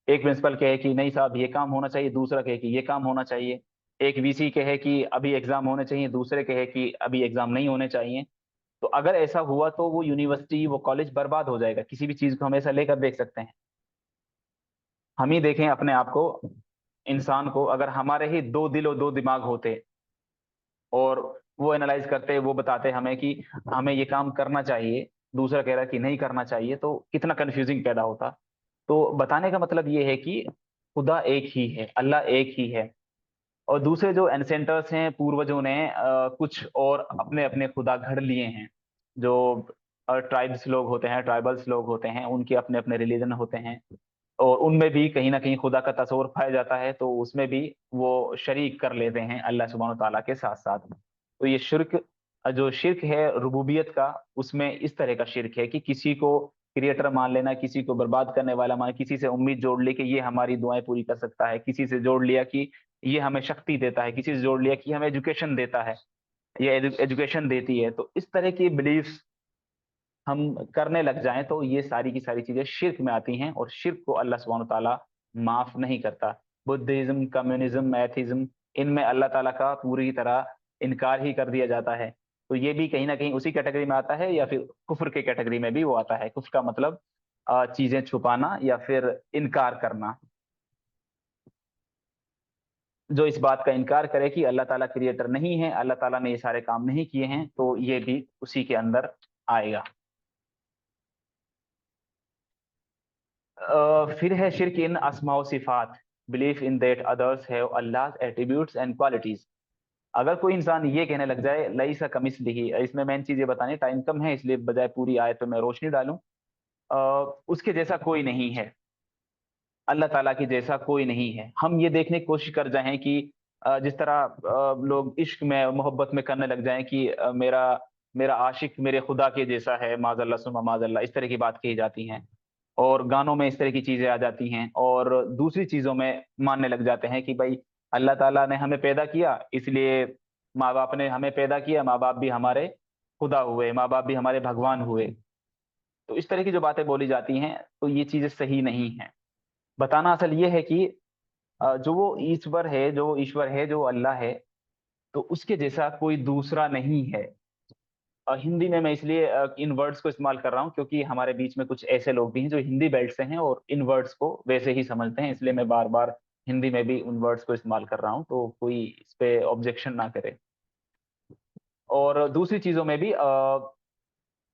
एक प्रिंसिपल कहे कि नहीं साहब ये काम होना चाहिए, दूसरा कहे कि ये काम होना चाहिए, एक वीसी कहे कि अभी एग्जाम होने चाहिए, दूसरे कहे कि अभी एग्जाम नहीं होने चाहिए? तो अगर ऐसा हुआ तो वो यूनिवर्सिटी, वो कॉलेज बर्बाद हो जाएगा। किसी भी चीज को हम ऐसा लेकर देख सकते हैं। ہم ہی دیکھیں اپنے آپ کو، انسان کو، اگر ہمارے ہی 2 دل اور 2 دماغ ہوتے اور وہ اینالائز کرتے، وہ بتاتے ہمیں کہ ہمیں یہ کام کرنا چاہیے، دوسرا کہہ رہا کہ نہیں کرنا چاہیے، تو کتنا کنفیوزنگ پیدا ہوتا۔ تو بتانے کا مطلب یہ ہے کہ خدا ایک ہی ہے، اللہ ایک ہی ہے، اور دوسرے جو اینسینٹرس ہیں، پوروجوں نے کچھ اور اپنے اپنے خدا گھڑ لیے ہیں۔ جو ٹرائبس لوگ ہوتے ہیں، ٹرائبلس لوگ ہوتے ہیں، ان کے اپنے اپنے ریلیجن ہوتے ہیں، اور ان میں بھی کہیں نہ کہیں خدا کا تصور پایا جاتا ہے، تو اس میں بھی وہ شریک کر لیتے ہیں اللہ سبحانہ تعالیٰ کے ساتھ ساتھ۔ تو یہ شرک، جو شرک ہے ربوبیت کا، اس میں اس طرح کا شرک ہے کہ کسی کو کریٹر مان لینا، کسی کو برباد کرنے والا مان، کسی سے امید جوڑ لی کہ یہ ہماری دعائیں پوری کر سکتا ہے، کسی سے جوڑ لیا کہ یہ ہمیں شکتی دیتا ہے، کسی سے جوڑ لیا کہ ہمیں ایجوکیشن دیتا ہے، یہ ایجوکیشن دیتی ہے۔ تو اس طرح کی بلیفس ہم کرنے لگ جائیں تو یہ ساری کی ساری چیزیں شرک میں آتی ہیں، اور شرک کو اللہ سبحانہ تعالیٰ معاف نہیں کرتا۔ بدھزم، کمیونزم، ایتھزم، ان میں اللہ تعالیٰ کا پوری طرح انکار ہی کر دیا جاتا ہے۔ تو یہ بھی کہیں نہ کہیں اسی کیٹیگری میں آتا ہے، یا پھر کفر کے کیٹیگری میں بھی وہ آتا ہے۔ کفر کا مطلب چیزیں چھپانا یا پھر انکار کرنا۔ جو اس بات کا انکار کرے کہ اللہ تعالیٰ کریٹر نہیں ہے، اللہ تعالیٰ نے یہ سارے کام نہیں کیے ہیں، تو یہ بھی اسی کے اندر آئے گا۔ پھر ہے شرک ان اسماء و صفات، belief in that others have Allah's attributes and qualities۔ اگر کوئی انسان یہ کہنے لگ جائے لیس کمثلہ، اس میں مین چیز یہ بتانی، ٹائم کم ہے اس لیے بجائے پوری آیت پہ میں روشنی ڈالوں، اس کے جیسا کوئی نہیں ہے، اللہ تعالیٰ کے جیسا کوئی نہیں ہے۔ ہم یہ دیکھنے کی کوشش کر جائیں کہ جس طرح لوگ عشق میں، محبت میں کرنے لگ جائیں کہ میرا عاشق میرے خدا کے جیسا ہے، معاذ اللہ ثم معاذ اللہ، اس طرح کی بات کہی جاتی ہیں، اور گانوں میں اس طرح کی چیزیں آ جاتی ہیں، اور دوسری چیزوں میں ماننے لگ جاتے ہیں کہ بھائی اللہ تعالیٰ نے ہمیں پیدا کیا، اس لیے ماں باپ نے ہمیں پیدا کیا، ماں باپ بھی ہمارے خدا ہوئے، ماں باپ بھی ہمارے بھگوان ہوئے۔ تو اس طرح کی جو باتیں بولی جاتی ہیں، تو یہ چیزیں صحیح نہیں ہیں۔ بتانا اصل یہ ہے کہ جو وہ ایشور ہے، جو اللہ ہے، تو اس کے جیسا کوئی دوسرا نہیں ہے۔ ہندی میں اس لیے ان ورڈز کو استعمال کر رہا ہوں کیونکہ ہمارے بیچ میں کچھ ایسے لوگ بھی ہیں جو ہندی بیلٹ سے ہیں اور ان ورڈز کو ویسے ہی سمجھتے ہیں، اس لیے میں بار بار ہندی میں بھی ان ورڈز کو استعمال کر رہا ہوں، تو کوئی اس پہ آبجیکشن نہ کرے۔ اور دوسری چیزوں میں بھی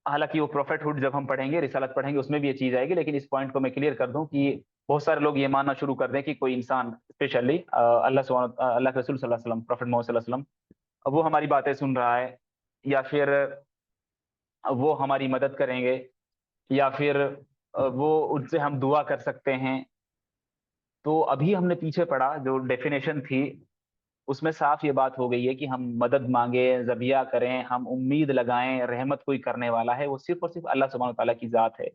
حالانکہ وہ پروفیٹ ہوڈ جب ہم پڑھیں گے، رسالت پڑھیں گے، اس میں بھی یہ چیز آئے گی، لیکن اس پوائنٹ کو میں کلیئر کر دوں کہ بہت سارے لوگ یہ ماننا شروع کر دیں کہ کوئی انسان، اسپیشلی اللہ کے رسول صلی اللہ علیہ وسلم، پروفیٹ محمد صلی اللہ علیہ وسلم، وہ ہماری باتیں سن رہا ہے، یا پھر وہ ہماری مدد کریں گے، یا پھر وہ ان سے ہم دعا کر سکتے ہیں۔ تو ابھی ہم نے پیچھے پڑھا جو ڈیفینیشن تھی، اس میں صاف یہ بات ہو گئی ہے کہ ہم مدد مانگیں، ذبیحہ کریں، ہم امید لگائیں، رحمت کوئی کرنے والا ہے وہ صرف اور صرف اللہ سبحانہ تعالیٰ کی ذات ہے۔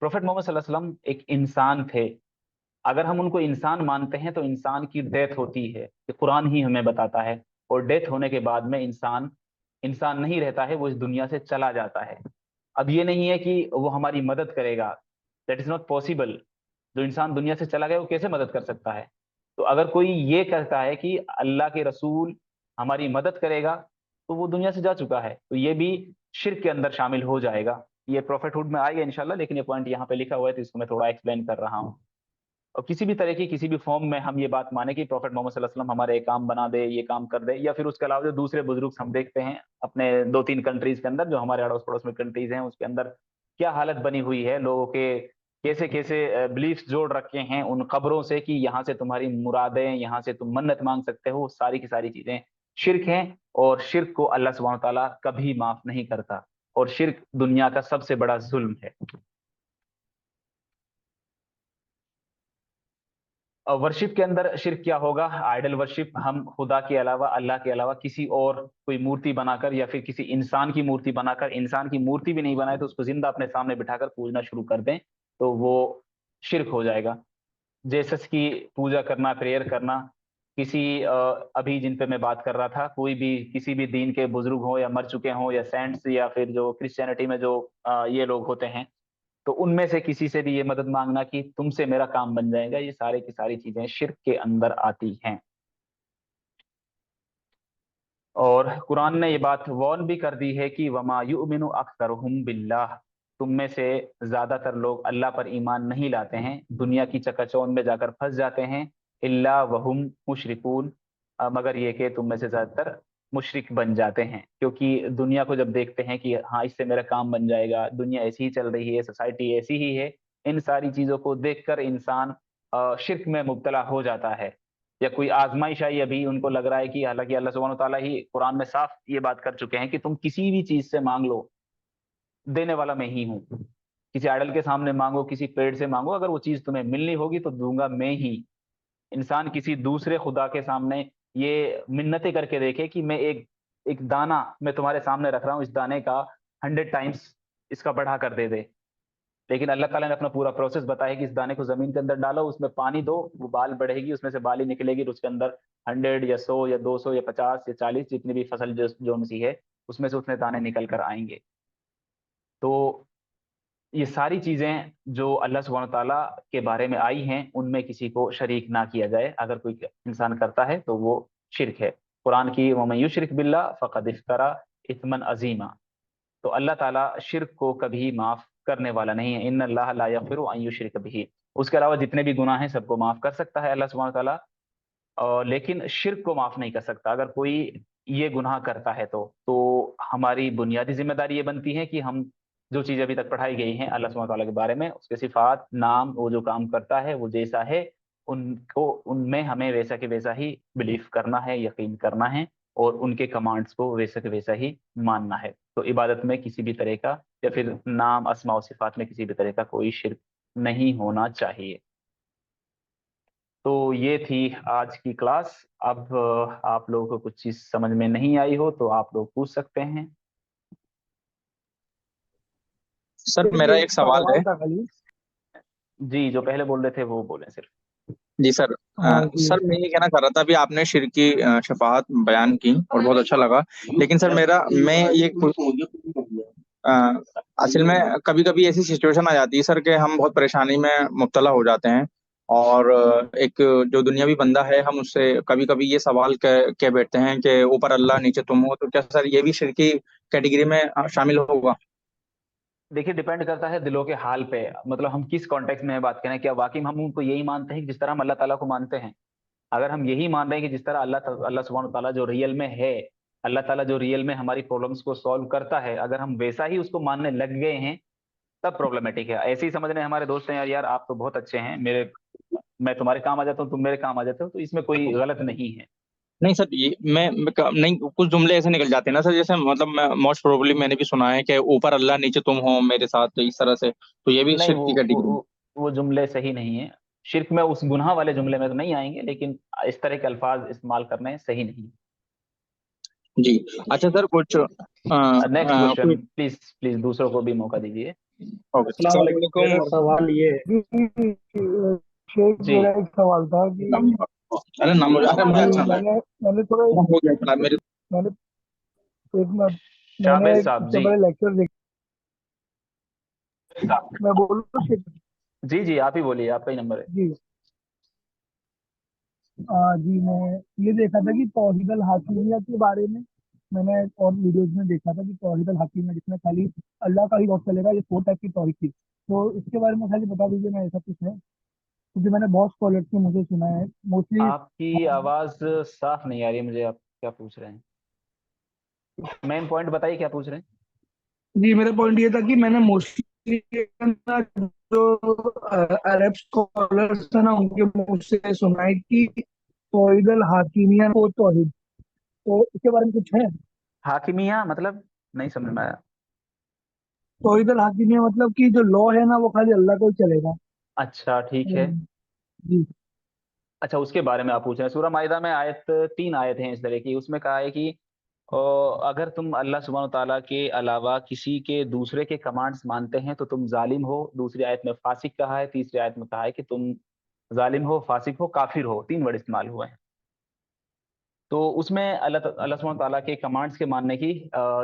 پروفیٹ محمد صلی اللہ علیہ وسلم ایک انسان تھے، اگر ہم ان کو انسان مانتے ہیں تو انسان کی ڈیتھ ہوتی ہے، یہ قرآن ہی ہمیں بتاتا ہے، اور ڈیتھ ہونے کے بعد میں انسان نہیں رہتا ہے، وہ اس دنیا سے چلا جاتا ہے۔ اب یہ نہیں ہے کہ وہ ہماری مدد کرے گا، دیٹ از ناٹ پاسبل۔ جو انسان دنیا سے چلا گیا وہ کیسے مدد کر سکتا ہے؟ تو اگر کوئی یہ کہتا ہے کہ اللہ کے رسول ہماری مدد کرے گا تو وہ دنیا سے جا چکا ہے، تو یہ بھی شرک کے اندر شامل ہو جائے گا۔ یہ پروفیٹ ہوڈ میں آئے گا انشاءاللہ، لیکن یہ پوائنٹ یہاں پہ لکھا ہوا ہے تو اس کو میں تھوڑا ایکسپلین کر رہا ہوں۔ اور کسی بھی طرح کی کسی بھی فارم میں ہم یہ بات مانیں کہ پروفیٹ محمد صلی اللہ علیہ وسلم ہمارے ایک کام بنا دے، یہ کام کر دے، یا پھر اس کے علاوہ جو دوسرے بزرگ ہم دیکھتے ہیں اپنے 2-3 کنٹریز کے اندر، جو ہمارے اڑوس پڑوس میں کنٹریز ہیں، اس کے اندر کیا حالت بنی ہوئی ہے لوگوں کے، کیسے کیسے بلیفس جوڑ رکھے ہیں ان قبروں سے کہ یہاں سے تمہاری مرادیں، یہاں سے تم منت مانگ سکتے ہو، ساری کی ساری چیزیں شرک ہیں، اور شرک کو اللہ سبحانہ تعالیٰ کبھی معاف نہیں کرتا، اور شرک دنیا کا سب سے بڑا ظلم ہے۔ ورشپ کے اندر شرک کیا ہوگا؟ آئیڈل ورشپ، ہم خدا کے علاوہ، اللہ کے علاوہ کسی اور کوئی مورتی بنا کر، یا پھر کسی انسان کی مورتی بنا کر، انسان کی مورتی بھی نہیں بنائے تو اس کو زندہ اپنے سامنے بٹھا کر پوجنا شروع کر دیں تو وہ شرک ہو جائے گا۔ جیسس کی پوجا کرنا، پریئر کرنا، کسی ابھی جن پہ میں بات کر رہا تھا، کوئی بھی کسی بھی دین کے بزرگ ہوں یا مر چکے ہوں، یا سینٹس، یا پھر جو کرسچینٹی میں جو یہ لوگ ہوتے ہیں، تو ان میں سے کسی سے بھی یہ مدد مانگنا کہ تم سے میرا کام بن جائے گا، یہ سارے کی ساری چیزیں شرک کے اندر آتی ہیں۔ اور قرآن نے یہ بات وارن بھی کر دی ہے کہ وما یؤمن اکثرهم باللہ، تم میں سے زیادہ تر لوگ اللہ پر ایمان نہیں لاتے ہیں، دنیا کی چکاچوند میں جا کر پھنس جاتے ہیں، الا وہم مشرکون، مگر یہ کہ تم میں سے زیادہ تر مشرک بن جاتے ہیں، کیونکہ دنیا کو جب دیکھتے ہیں کہ ہاں اس سے میرا کام بن جائے گا، دنیا ایسی ہی چل رہی ہے، سوسائٹی ایسی ہی ہے، ان ساری چیزوں کو دیکھ کر انسان شرک میں مبتلا ہو جاتا ہے، یا کوئی آزمائش آئی ابھی ان کو لگ رہا ہے کہ حالانکہ اللہ سبحانہ وتعالیٰ ہی قرآن میں صاف یہ بات کر چکے ہیں کہ تم کسی بھی چیز سے مانگ لو، دینے والا میں ہی ہوں، کسی آئیڈل کے سامنے مانگو، کسی پیڑ سے مانگو، اگر وہ چیز تمہیں ملنی ہوگی تو دوں گا میں ہی۔ انسان کسی دوسرے خدا کے سامنے یہ منتیں کر کے دیکھے کہ میں ایک دانہ میں تمہارے سامنے رکھ رہا ہوں، اس دانے کا 100 ٹائمز اس کا بڑھا کر دے دے، لیکن اللہ تعالیٰ نے اپنا پورا پروسیس بتایا کہ اس دانے کو زمین کے اندر ڈالو، اس میں پانی دو، وہ بال بڑھے گی، اس میں سے بال ہی نکلے گی، اور اس کے اندر 100 یا 100 یا 200 یا 50 یا 40 جتنی بھی فصل جو سی ہے اس میں سے اتنے دانے نکل کر آئیں گے۔ تو یہ ساری چیزیں جو اللہ سبحانہ تعالیٰ کے بارے میں آئی ہیں ان میں کسی کو شریک نہ کیا جائے، اگر کوئی انسان کرتا ہے تو وہ شرک ہے۔ قرآن کی وَمَن یُشْرِک بِاللَّهِ فَقَدِ افْتَرَىٰ اِثْمًا عَظِیمًا، تو اللہ تعالیٰ شرک کو کبھی معاف کرنے والا نہیں ہے، ان اللہ لا یغفر ان یشرک بہ، اس کے علاوہ جتنے بھی گناہ ہیں سب کو معاف کر سکتا ہے اللہ سبحانہ تعالیٰ، لیکن شرک کو معاف نہیں کر سکتا۔ اگر کوئی یہ گناہ کرتا ہے تو ہماری بنیادی ذمہ داری یہ بنتی ہے کہ ہم جو چیز ابھی تک پڑھائی گئی ہیں اللہ سبحانہ تعالیٰ کے بارے میں، اس کے صفات، نام، وہ جو کام کرتا ہے وہ جیسا ہے، ان میں ہمیں ویسا کہ ویسا ہی بلیف کرنا ہے، یقین کرنا ہے، اور ان کے کمانڈز کو ویسا کہ ویسا ہی ماننا ہے۔ تو عبادت میں کسی بھی طرح کا یا پھر نام، اسماء و صفات میں کسی بھی طرح کا کوئی شرک نہیں ہونا چاہیے۔ تو یہ تھی آج کی کلاس۔ اب آپ لوگوں کو کچھ چیز سمجھ میں نہیں آئی ہو تو آپ لوگ پوچھ سکتے ہیں۔ سر میرا ایک سوال ہے۔ تھا خالی۔ جی، جو پہلے بول رہے تھے وہ بولیں صرف۔ جی سر، سر میں یہ کہنا چاہ رہا تھا، ابھی آپ نے شرک کی شفاعت بیان کی اور بہت اچھا لگا، لیکن سر میں یہ اصل میں کبھی کبھی ایسی سچویشن آ جاتی ہے سر کہ ہم بہت پریشانی میں مبتلا ہو جاتے ہیں، اور ایک جو دنیاوی بندہ ہے ہم اس سے کبھی کبھی یہ سوال کہہ بیٹھتے ہیں کہ اوپر اللہ نیچے تم ہو، تو کیا سر یہ بھی شرک کی کیٹیگری میں شامل ہوگا؟ دیکھیے ڈیپینڈ کرتا ہے دلوں کے حال پہ، مطلب ہم کس کانٹیکس میں بات کریں، کیا واقعی ہم ان کو یہی مانتے ہیں کہ جس طرح ہم اللہ تعالیٰ کو مانتے ہیں؟ اگر ہم یہی مان رہے ہیں کہ جس طرح اللہ سبحانہ تعالیٰ جو ریئل میں ہے، اللہ تعالیٰ جو ریئل میں ہماری پرابلمس کو سالو کرتا ہے، اگر ہم ویسا ہی اس کو ماننے لگ گئے ہیں تب پرابلمٹک ہے۔ ایسے ہی سمجھ رہے ہیں ہمارے دوست ہیں، یار آپ تو بہت اچھے ہیں، میں تمہارے کام آ جاتا ہوں، تم میرے کام آ جاتے ہو، تو اس میں کوئی غلط نہیں ہے۔ نہیں سر، میں نہیں، کچھ جملے ایسے نکل جاتے ہیں نا سر، جیسے مطلب موسٹ پروبلی میں نے بھی سنا ہے کہ اوپر اللہ نیچے تم ہو میرے ساتھ، اس طرح سے، تو یہ بھی نہیں، شرک کی کیٹیگری؟ وہ جملے صحیح نہیں ہیں، شرک میں اس گناہ والے جملے میں تو نہیں آئیں گے، لیکن اس طرح کے الفاظ استعمال کرنے صحیح نہیں۔ جی اچھا سر، کچھ نیکسٹ کوشچن پلیز دوسروں کو بھی موقع دیجیے۔ السلام علیکم۔ میرا سوال یہ ہے، جی میرا ایک سوال تھا کہ ارے نام مجھے اچھا میں نے تھوڑا ہو گیا سر، میرے میں نے ایک میں نے شابیر ایک صاحب سے جی، بڑے لیکچر دیکھے، میں بولوں جی آپ ہی بولیے، آپ کا ہی نمبر ہے۔ جی جی میں یہ دیکھا تھا کہ توحید الحاکمیہ کے بارے میں نے اور ویڈیوز میں دیکھا تھا کہ توحید الحاکمیہ جس میں خالی اللہ کا ہی لفظ چلے گا، یہ 4 ٹائپ کی توحید تھی، تو اس کے بارے میں خالی بتا دیجیے، میں ایسا کچھ ہے کیونکہ میں نے بہت اسکالرس سے مجھے سنا ہے موسٹلی۔ آپ کی آواز صاف نہیں آ رہی ہے مجھے، آپ کیا پوچھ رہے ہیں؟ مین پوائنٹ بتائیے کیا پوچھ رہے ہیں۔ جی میرا پوائنٹ یہ تھا کہ میں نے موسٹلی جو عرب اسکالرس ہیں نا ان کے منہ سے سنا ہے کہ توحید الحاکمیہ وہ توحید، تو اس کے بارے میں کچھ ہے؟ حاکمیہ مطلب نہیں سمجھ میں آیا۔ توحید الحاکمیہ مطلب کہ جو لا ہے نا وہ خالی اللہ کو ہی چلے گا۔ اچھا ٹھیک ہے، جی اچھا اس کے بارے میں آپ پوچھ رہے ہیں۔ سورہ مائدہ میں 3 آیت ہیں اس طرح کی، اس میں کہا ہے کہ اگر تم اللہ سبحانہ تعالیٰ کے علاوہ کسی کے دوسرے کے کمانڈز مانتے ہیں تو تم ظالم ہو۔ دوسری آیت میں فاسق کہا ہے، تیسری آیت میں کہا ہے کہ تم ظالم ہو، فاسق ہو، کافر ہو، 3 ورڈ استعمال ہوئے ہیں۔ تو اس میں اللہ سبحانہ تعالیٰ کے کمانڈز کے ماننے کی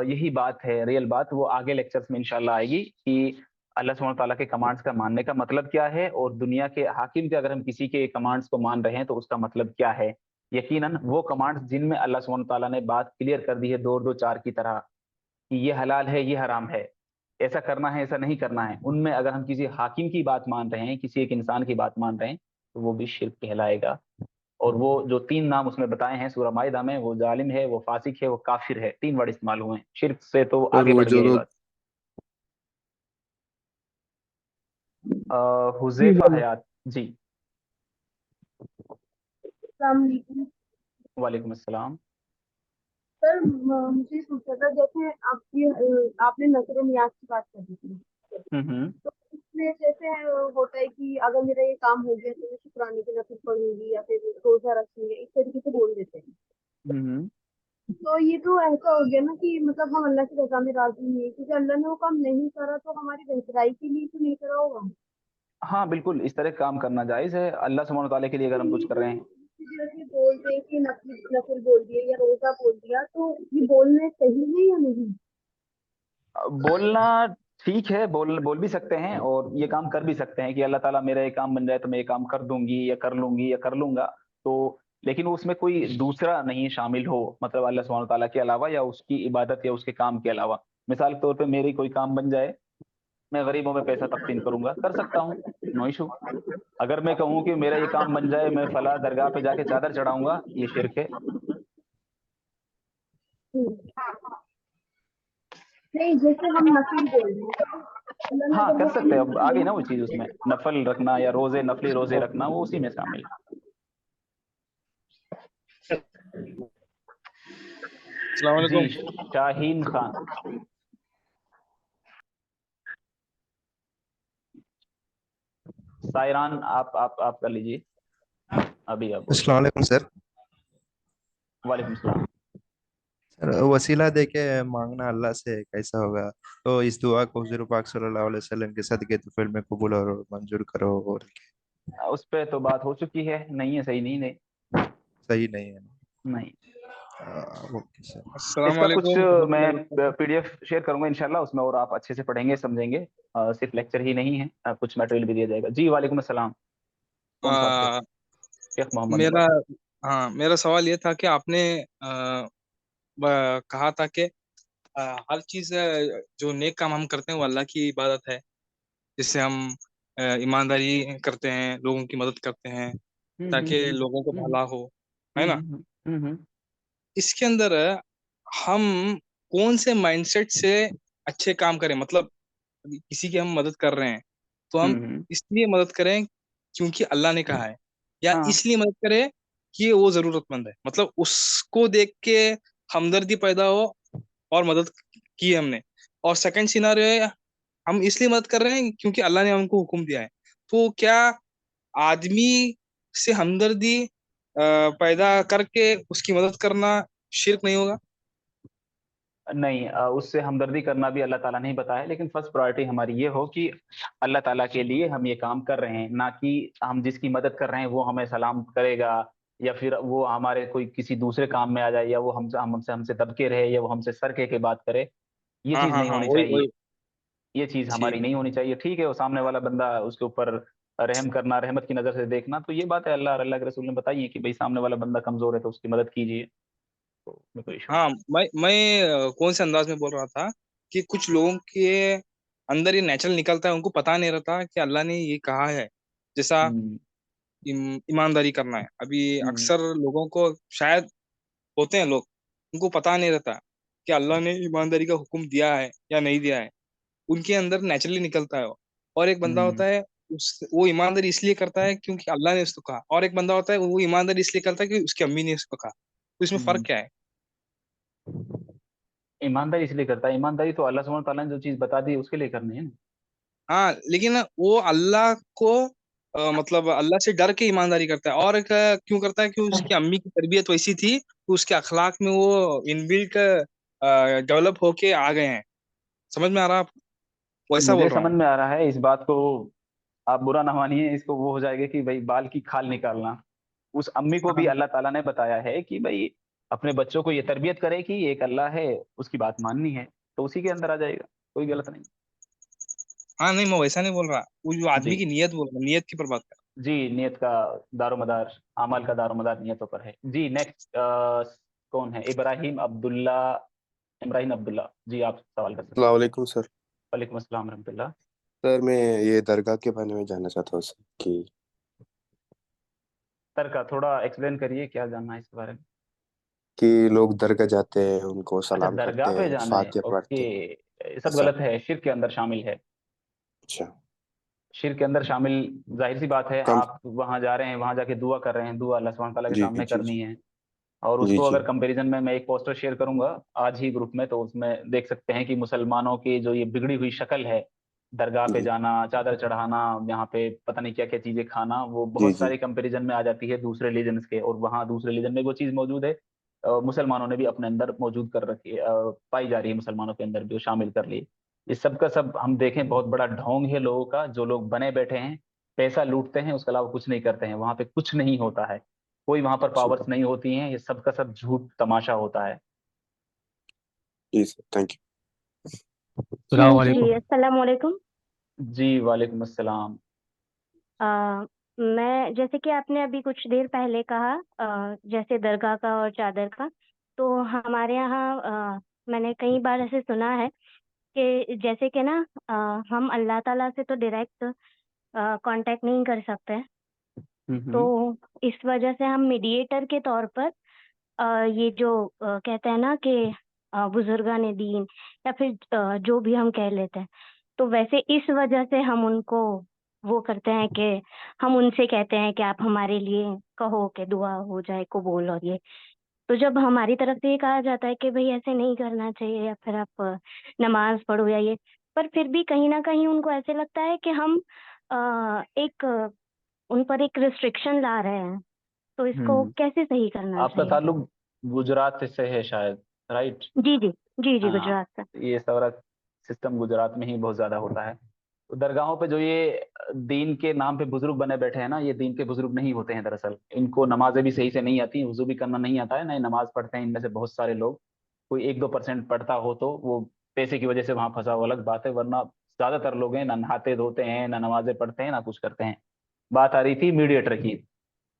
یہی بات ہے، ریئل بات، وہ آگے لیکچرز میں انشاءاللہ آئے گی کہ اللہ سبحانہ تعالیٰ کے کمانڈز کا ماننے کا مطلب کیا ہے، اور دنیا کے حاکم کے اگر ہم کسی کے کمانڈز کو مان رہے ہیں تو اس کا مطلب کیا ہے۔ یقیناً وہ کمانڈز جن میں اللہ سبحانہ تعالیٰ نے بات کلیئر کر دی ہے 2 2 4 کی طرح کہ یہ حلال ہے، یہ حرام ہے، ऐसा करना है ऐसा नहीं करना है, उनमें अगर हम किसी हाकिम की बात मान रहे हैं, किसी एक इंसान की बात मान रहे हैं, तो वो भी शिर्क कहलाएगा। और वो जो 3 नाम उसमें बताए हैं सूरह माइदा में, वो जालिम है, वो फासिक है, वो काफिर है, 3 वर्ड इस्तेमाल हुए हैं। शिर्क से तो और आगे वो बढ़ जो गया ये लोग बात। जी हुजैफा बोलो। हयात जी। अस्सलाम वालेकुम। वालेकुम अस्सलाम। सर मुझे पूछा था, जैसे आपने नजर नियाज की बात करी थी, हम्म। तो इसमें जैसे होता है कि अगर मेरा ये काम हो गया तो मैं शुक्राने की नफल पढ़ूंगी या फिर रोजा रखूंगी, इस तरीके से बोल देते हैं। हम्म। तो ये तो ऐसा हो गया ना कि मतलब हम अल्लाह की रजा में राजी नहीं है, क्योंकि अल्लाह ने वो काम नहीं करा तो हमारी बेहतराई के लिए तो नहीं करा होगा। हाँ बिल्कुल, इस तरह काम करना जायज़ है अल्लाह सुब्हानहू व तआला के लिए। अगर हम कुछ कर रहे हैं, जैसे बोलते हैं कि नफल नफल बोल दिया या रोजा बोल दिया, तो ये बोलने सही है या नहीं? बोलना ठीक है, बोल बोल भी सकते हैं और ये काम कर भी सकते हैं कि अल्लाह ताला मेरा ये काम बन जाए तो मैं ये काम कर दूंगी या कर लूंगी या कर लूंगा। तो लेकिन उसमें कोई दूसरा नहीं शामिल हो, मतलब अल्लाह सुब्हानहू व तआला के अलावा या उसकी इबादत या उसके काम के अलावा। मिसाल के तौर पे मेरी कोई काम बन जाए, मैं गरीबों में पैसा तकसीम करूंगा, कर सकता हूँ, नो इशू। अगर मैं कहूँ कि मेरा ये काम बन जाए, मैं फला दरगाह पे जाके चादर चढ़ाऊंगा, ये शिरक है। नहीं, जैसे हम नफल बोल रहे हैं तो अल्लाह ने हाँ अगर कर वो सकते हैं, काम अब आ गई ना वो नहीं चीज उसमें, नफल रखना या रोजे, नफली रोजे रखना, वो उसी में शामिल है। अस्सलाम जी वालेकुम। शाहीन खान। सायरान आप कर लीजिए, अभी आप बोलिए। अस्सलाम वालेकुम सर। वालेकुम सलाम। सर वसीला दे के मांगना अल्लाह से कैसा होगा? तो इस दुआ को हुजूर पाक सल्लल्लाहु अलैहि वसल्लम के सदके तो फिर में कबूल और मंजूर करो, और उस पे तो बात हो चुकी है, नहीं है, सही नहीं, नहीं सही नहीं है? नहीं। Okay sir. अस्सलाम इसका कुछ वालेकुम। मैं पीडीएफ शेयर करूंगा इंशाल्लाह, उसमें और आप अच्छे से पढ़ेंगे समझेंगे। सिर्फ लेक्चर ही नहीं है, कुछ मटेरियल भी दिया जाएगा। जी वालेकुम अस्सलाम। कौन सा शेख? आ, शेख मोहम्मद मेरा मुबारक। हाँ, मेरा सवाल ये था कि आपने कहा था कि हर चीज जो नेक काम हम करते हैं वो अल्लाह की इबादत है, जिससे हम ईमानदारी करते हैं, लोगों की मदद करते हैं ताकि हम्म। लोगों को हम्म। भला हो, है ना? हम्म। इसके अंदर हम कौन से माइंडसेट से अच्छे काम करें? मतलब किसी की हम मदद कर रहे हैं तो हम हम्म। इसलिए मदद करें क्योंकि अल्लाह ने कहा है, या हाँ। इसलिए मदद करें कि वो जरूरतमंद है, मतलब उसको देख के हमदर्दी पैदा हो और मदद की हमने। और सेकंड सिनारियो है, हम इसलिए मदद कर रहे हैं क्योंकि अल्लाह ने हमको हुक्म दिया है। तो क्या आदमी से हमदर्दी पैदा करके उसकी मदद करना शिर्क नहीं होगा? नहीं, उससे हमदर्दी करना भी अल्लाह ताला ने ही बताया, लेकिन फर्स्ट प्रायोरिटी हमारी ये हो कि अल्लाह ताला के लिए हम ये काम कर रहे हैं, ना कि हम जिसकी मदद कर रहे हैं वो हमें सलाम करेगा या फिर वो हमारे कोई किसी दूसरे काम में आ जाए, या वो हमसे हमसे दबके रहे, या वो हमसे सर कह के बात करे। ये हाँ चीज़ हाँ नहीं हाँ, होनी वही चाहिए। वही। ये चीज़ हमारी ठीक। नहीं होनी चाहिए। ठीक है, वो सामने वाला बंदा, उसके ऊपर रहम करना, रहमत की नज़र से देखना, तो ये बात है अल्लाह और अल्लाह के रसूल ने बताई है कि भाई सामने वाला बंदा कमज़ोर है तो उसकी मदद कीजिए। तो उसमें कोई इशू नहीं। हाँ, मैं कौन से अंदाज में बोल रहा था कि कुछ लोगों के अंदर ये नेचुरल निकलता है, उनको पता नहीं रहता कि अल्लाह ने ये कहा है। जैसा हम्म। ईमानदारी करना है, अभी हम्म। अक्सर लोगों को शायद होते हैं लोग, उनको पता नहीं रहता कि अल्लाह ने ईमानदारी का हुक्म दिया है या नहीं दिया है। उनके अंदर नेचुरली निकलता है वो। और एक बंदा हम्म। होता है, वो ईमानदारी इसलिए करता है क्योंकि अल्लाह ने उसको कहा, और एक बंदा होता है वो ईमानदारी इसलिए करता है कि उसकी अम्मी ने उसको कहा। तो इसमें फर्क हम्म। क्या है? ईमानदारी इसलिए करता है, ईमानदारी तो अल्लाह सुब्हानहू तआला ने जो चीज बता दी उसके लिए करनी है ना। हाँ, लेकिन वो अल्लाह को मतलब अल्लाह से डर के ईमानदारी करता है। और क्यों करता है? क्योंकि उसकी अम्मी की तरबियत वैसी थी, तो उसके अखलाक में वो इनबिल्ट डेवलप होके आ गए हैं। समझ में आ रहा है आपको? वैसा मुझे बोल रहा समझ हूँ। में आ रहा है इस बात को, आप बुरा ना मानिए, इसको वो हो जाएगा कि भाई बाल की खाल निकालना। उस अम्मी को भी हाँ अल्लाह ताला ने बताया है कि भाई अपने बच्चों को ये तरबियत करे कि एक अल्लाह है, उसकी बात माननी है, तो उसी के अंदर आ जाएगा, कोई गलत नहीं। हाँ, नहीं मैं वैसा नहीं बोल रहा, वो जो जी। आदमी की नियत बोल रहा, नियत की पर बात कर जी, नियत का दारोमदार, अमल का दारोमदार नियतों पर है। जी नेक्स्ट कौन है? इब्राहिम अब्दुल्ला। इब्राहिम अब्दुल्ला जी, आप सवाल कर सकते अस्सलाम हैं। वालेकुम सर। वालेकुम अस्सलाम रहमतुल्लाह। सर मैं ये दरगाह के बारे में जानना चाहता हूँ सर कि सर का थोड़ा एक्सप्लेन करिए, क्या जानना है इसके बारे में। लोग दरगाह जाते हैं, उनको अच्छा, सलाम करते दरगाह पे हैं, जाना है, फातिहा ओके। पढ़ते हैं। ये सब सर गलत है, शिर्क के अंदर शामिल है। अच्छा, शिर्क के अंदर शामिल, जाहिर सी बात है, कम आप वहां जा रहे हैं, वहां जाके दुआ कर रहे हैं, दुआ अल्लाह सुब्हान तआला के जी सामने जी करनी जी है। और जी उसको जी अगर कंपैरिजन में मैं एक पोस्टर शेयर करूंगा आज ही ग्रुप में, तो उसमें देख सकते हैं कि मुसलमानों की जो ये बिगड़ी हुई शक्ल है, दरगाह पे जी जाना, चादर चढ़ाना, यहाँ पे पता नहीं क्या क्या चीजें खाना, वो जी बहुत जी सारी कंपैरिजन में आ जाती है दूसरे रिलीजन्स के, और वहाँ दूसरे रिलीजन में वो चीज मौजूद है, मुसलमानों ने भी अपने अंदर मौजूद कर रखी है, पाई जा रही है, मुसलमानों के अंदर भी वो शामिल कर ली। इस सब का सब हम देखें बहुत बड़ा ढोंग है लोगों का, जो लोग बने बैठे हैं, पैसा लूटते हैं, उसके अलावा कुछ नहीं करते हैं, वहां पे कुछ नहीं होता है, कोई वहां पर पावर्स सुपर नहीं होती हैं, ये सब का सब झूठ तमाशा होता है। जी सर, थैंक सलाम जी वालेकुम। अस्सलाम वालेकुम। जी वालेकुम अस्सलाम। मैं जैसे कि आपने अभी कुछ देर पहले कहा, जैसे दरगाह का और चादर का, तो हमारे यहाँ मैंने कई बार ऐसे सुना है कि जैसे कि ना, हम अल्लाह ताला से तो डायरेक्ट कांटेक्ट नहीं कर सकते, तो हम्म। इस वजह से हम मीडिएटर के तौर पर ये जो कहते हैं ना कि बुजुर्गान दीन, या फिर जो भी हम कह लेते हैं, तो वैसे इस वजह से हम उनको वो करते हैं कि हम उनसे कहते हैं कि आप हमारे लिए कहो कि दुआ हो जाए कबूल, और ये तो जब हमारी तरफ से ये कहा जाता है कि भाई ऐसे नहीं करना चाहिए, या फिर आप नमाज पढ़ो या ये, पर फिर भी कहीं ना कहीं उनको ऐसे लगता है कि हम एक उन पर एक रिस्ट्रिक्शन ला रहे हैं, तो इसको हम्म। कैसे सही करना आपका चाहिए? ताल्लुक गुजरात से है शायद, राइट? जी जी जी जी, हाँ, गुजरात से। ये सारा सिस्टम गुजरात में ही बहुत ज्यादा होता है। तो दरगाहों पे जो ये दीन के नाम पे बुजुर्ग बने बैठे हैं ना, ये दीन के बुजुर्ग नहीं होते हैं दरअसल, इनको नमाजें भी सही से नहीं आती, वुजू भी करना नहीं आता है, ना ही नमाज पढ़ते हैं इनमें से बहुत सारे लोग। कोई 1-2% पढ़ता हो तो वो पैसे की वजह से वहां फंसा हो, अलग बात है, वरना ज्यादातर लोग हैं ना नहाते धोते हैं, ना नमाजें पढ़ते हैं, ना कुछ करते हैं। बात आ रही थी मीडिएटर की।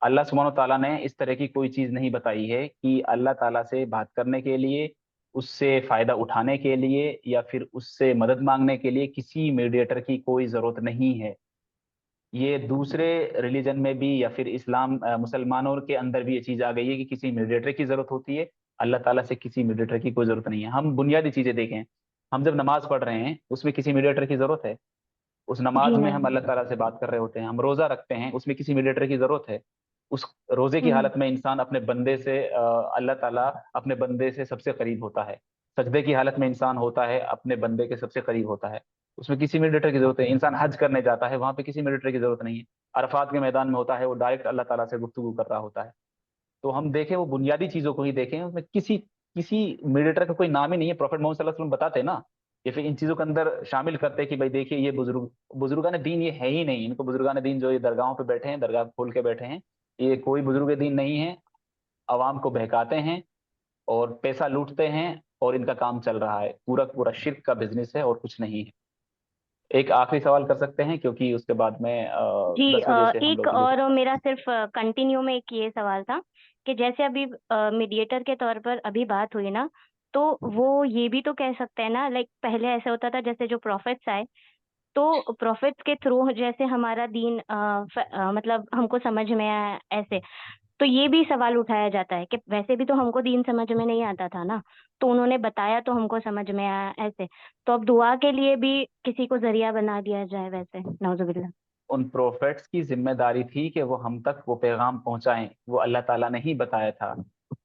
अल्लाह सुब्हानो ताला ने इस तरह की कोई चीज नहीं बताई है कि अल्लाह ताला से बात करने के लिए, उससे फायदा उठाने के लिए, या फिर उससे मदद मांगने के लिए किसी मीडिएटर की कोई जरूरत नहीं है। ये दूसरे रिलीजन में भी, या फिर इस्लाम मुसलमानों के अंदर भी ये चीज आ गई है कि किसी मीडिएटर की जरूरत होती है। अल्लाह ताला से किसी मीडिएटर की कोई जरूरत नहीं है। हम बुनियादी चीजें देखें, हम जब नमाज पढ़ रहे हैं उसमें किसी मीडिएटर की जरूरत है? उस जी नमाज में हम नहीं। अल्लाह ताला से बात कर रहे होते हैं। हम रोजा रखते हैं, उसमें किसी मीडिएटर की जरूरत है? उस रोजे की हम्म हालत में इंसान अपने बंदे से अल्लाह ताला अपने बंदे से सबसे करीब होता है। सजदे की हालत में इंसान होता है, अपने बंदे के सबसे करीब होता है, उसमें किसी मीडिएटर की जरूरत है? इंसान हज करने जाता है, वहां पे किसी मीडिएटर की जरूरत नहीं है। अरफात के मैदान में होता है, वो डायरेक्ट अल्लाह ताला से गुफ्तगू कर रहा होता है। तो हम देखें, वो बुनियादी चीजों को ही देखें, उसमें किसी किसी मीडिएटर का कोई नाम ही नहीं है। प्रॉफेट मोहम्मद सल्लल्लाहु अलैहि वसल्लम बताते हैं ना, ये फिर इन चीजों के अंदर शामिल करते हैं कि भाई देखिए ये बुजुर्ग, बुजुर्गान दीन ये है ही नहीं। इनको बुजुर्गान दीन जो ये दरगाहों पे बैठे हैं, दरगाह खोल के बैठे हैं, ये कोई बुजुर्ग दीन नहीं है। अवाम को बहकाते हैं और पैसा लूटते हैं, और इनका काम चल रहा है, पूरा पूरा शिर्क का बिजनेस है और कुछ नहीं है। एक आखिरी सवाल कर सकते हैं, क्योंकि उसके बाद में जी 10 बजे से हम एक लोग दूसरे। और मेरा सिर्फ कंटिन्यू में एक ये सवाल था कि जैसे अभी मीडिएटर के तौर पर अभी बात हुई ना, तो वो ये भी तो कह सकते हैं ना, लाइक पहले ऐसा होता था जैसे जो प्रॉफिट्स आए, तो प्रॉफिट्स के थ्रू जैसे हमारा दीन मतलब हमको समझ में आया ऐसे, तो ये भी सवाल उठाया जाता है कि वैसे भी तो हमको दीन समझ में नहीं आता था ना, तो उन्होंने बताया तो हमको समझ में आया ऐसे, तो अब दुआ के लिए भी किसी को जरिया बना दिया जाए वैसे, नाउजुबिल्लाह। उन प्रोफेट्स की जिम्मेदारी थी कि वो हम तक वो पैगाम पहुंचाएं, वो अल्लाह ताला ने ही बताया था।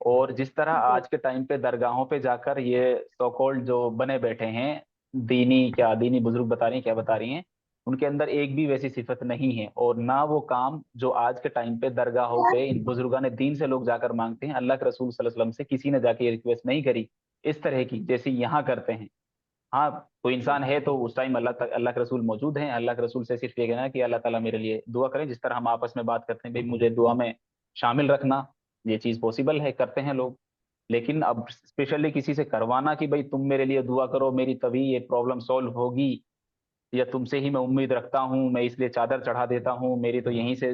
और जिस तरह जी आज के टाइम पे दरगाहों पे जाकर ये सो कॉल्ड जो बने बैठे हैं, दीनी, क्या दीनी बुजुर्ग बता रही हैं, क्या बता रही हैं, उनके अंदर एक भी वैसी सिफत नहीं है। और ना वो काम जो आज के टाइम पे दरगाहों पे इन बुजुर्गान दीन से लोग जाकर मांगते हैं, अल्लाह के रसूल सल्लल्लाहु अलैहि वसल्लम से किसी ने जाके ये रिक्वेस्ट नहीं करी इस तरह की, जैसे यहाँ करते हैं। हाँ, कोई इंसान है तो उस टाइम अल्लाह के रसूल मौजूद हैं, अल्लाह के रसूल से सिर्फ ये कहना है कि अल्लाह ताला मेरे लिए दुआ करें, जिस तरह हम आपस में बात करते हैं, भाई मुझे दुआ में शामिल रखना, ये चीज पॉसिबल है, करते हैं लोग। लेकिन अब स्पेशली किसी से करवाना कि भाई तुम मेरे लिए दुआ करो, मेरी तभी ये प्रॉब्लम सॉल्व होगी, या तुमसे ही मैं उम्मीद रखता हूँ, मैं इसलिए चादर चढ़ा देता हूँ, मेरी तो यहीं से